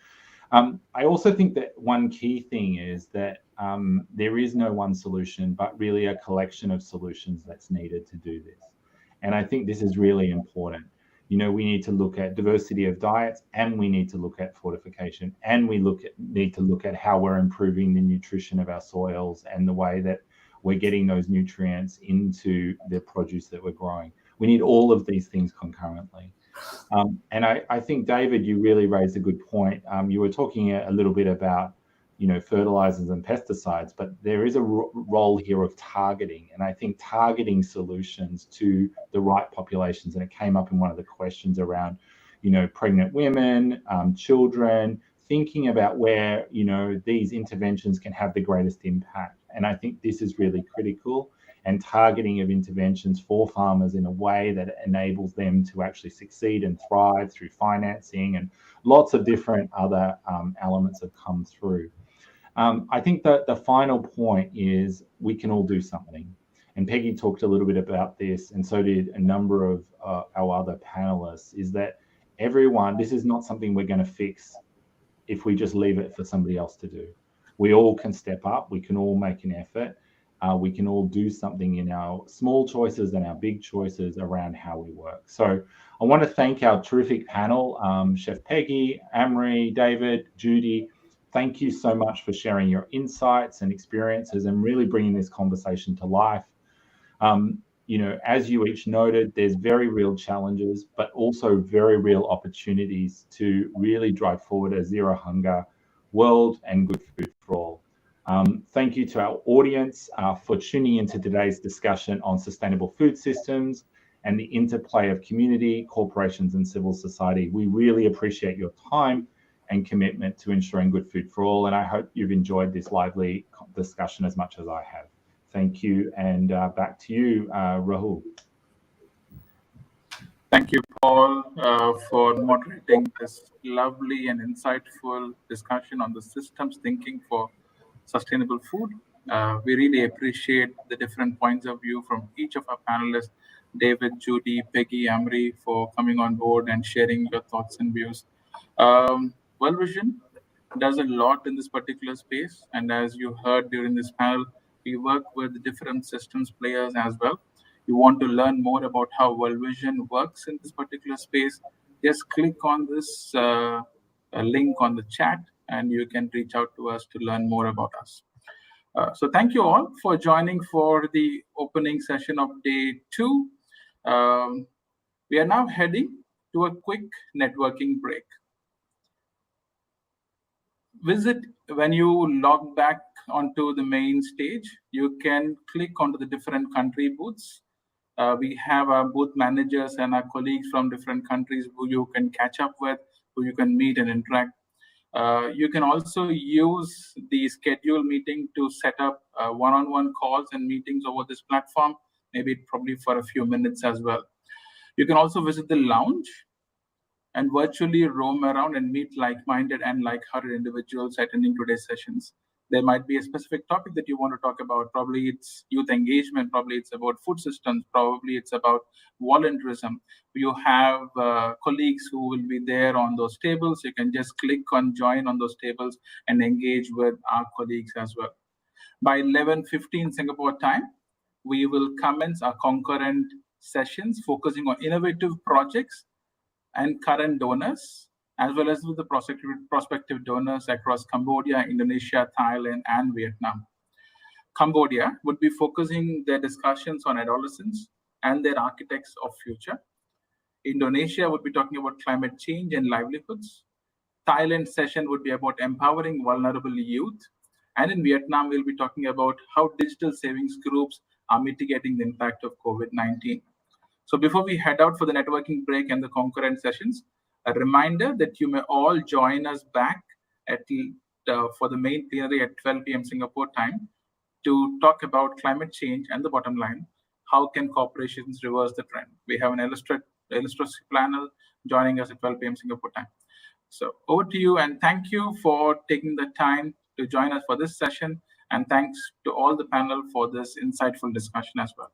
I also think that one key thing is that there is no one solution, but really a collection of solutions that's needed to do this. And I think this is really important. We need to look at diversity of diets, and we need to look at fortification, and we need to look at how we're improving the nutrition of our soils and the way that we're getting those nutrients into the produce that we're growing. We need all of these things concurrently. And I think, David, you really raised a good point. You were talking a little bit about, fertilizers and pesticides, but there is a role here of targeting. And I think targeting solutions to the right populations, and it came up in one of the questions around, pregnant women, children, thinking about where, these interventions can have the greatest impact. And I think this is really critical, and targeting of interventions for farmers in a way that enables them to actually succeed and thrive through financing, and lots of different other elements have come through. I think that the final point is we can all do something. And Peggy talked a little bit about this, and so did a number of our other panelists, is that this is not something we're going to fix if we just leave it for somebody else to do. We all can step up, we can all make an effort, we can all do something in our small choices and our big choices around how we work. So I want to thank our terrific panel, Chef Peggy, Amory, David, Judy. Thank you so much for sharing your insights and experiences and really bringing this conversation to life. As you each noted, there's very real challenges, but also very real opportunities to really drive forward a zero hunger world and good food for all. Thank you to our audience for tuning into today's discussion on sustainable food systems and the interplay of community, corporations, and civil society. We really appreciate your time and commitment to ensuring good food for all, and I hope you've enjoyed this lively discussion as much as I have. Thank you, and back to you, Rahul. Thank you, Paul, for moderating this lovely and insightful discussion on the systems thinking for sustainable food. We really appreciate the different points of view from each of our panelists, David, Judy, Peggy, Amory, for coming on board and sharing your thoughts and views. World Vision does a lot in this particular space, and as you heard during this panel, we work with different systems players as well. You want to learn more about how World Vision works in this particular space, just click on this link on the chat and you can reach out to us to learn more about us. So thank you all for joining for the opening session of day 2. We are now heading to a quick networking break. When you log back onto the main stage, you can click onto the different country booths. We have our booth managers and our colleagues from different countries who you can catch up with, who you can meet and interact. You can also use the schedule meeting to set up one-on-one calls and meetings over this platform, maybe probably for a few minutes as well. You can also visit the lounge and virtually roam around and meet like-minded and like-hearted individuals attending today's sessions. There might be a specific topic that you want to talk about. Probably it's youth engagement, probably it's about food systems, probably it's about volunteerism. You have colleagues who will be there on those tables. You can just click on join on those tables and engage with our colleagues as well. By 11:15 Singapore time, we will commence our concurrent sessions focusing on innovative projects and current donors, as well as with the prospective donors across Cambodia, Indonesia, Thailand, and Vietnam. Cambodia would be focusing their discussions on adolescents, and their architects of future. Indonesia would be talking about climate change and livelihoods. Thailand session would be about empowering vulnerable youth. And in Vietnam, we'll be talking about how digital savings groups are mitigating the impact of COVID-19. So before we head out for the networking break and the concurrent sessions, a reminder that you may all join us back for the main plenary at 12 p.m. Singapore time to talk about climate change and the bottom line. How can corporations reverse the trend? We have an illustrative panel joining us at 12 p.m. Singapore time. So over to you, and thank you for taking the time to join us for this session. And thanks to all the panel for this insightful discussion as well.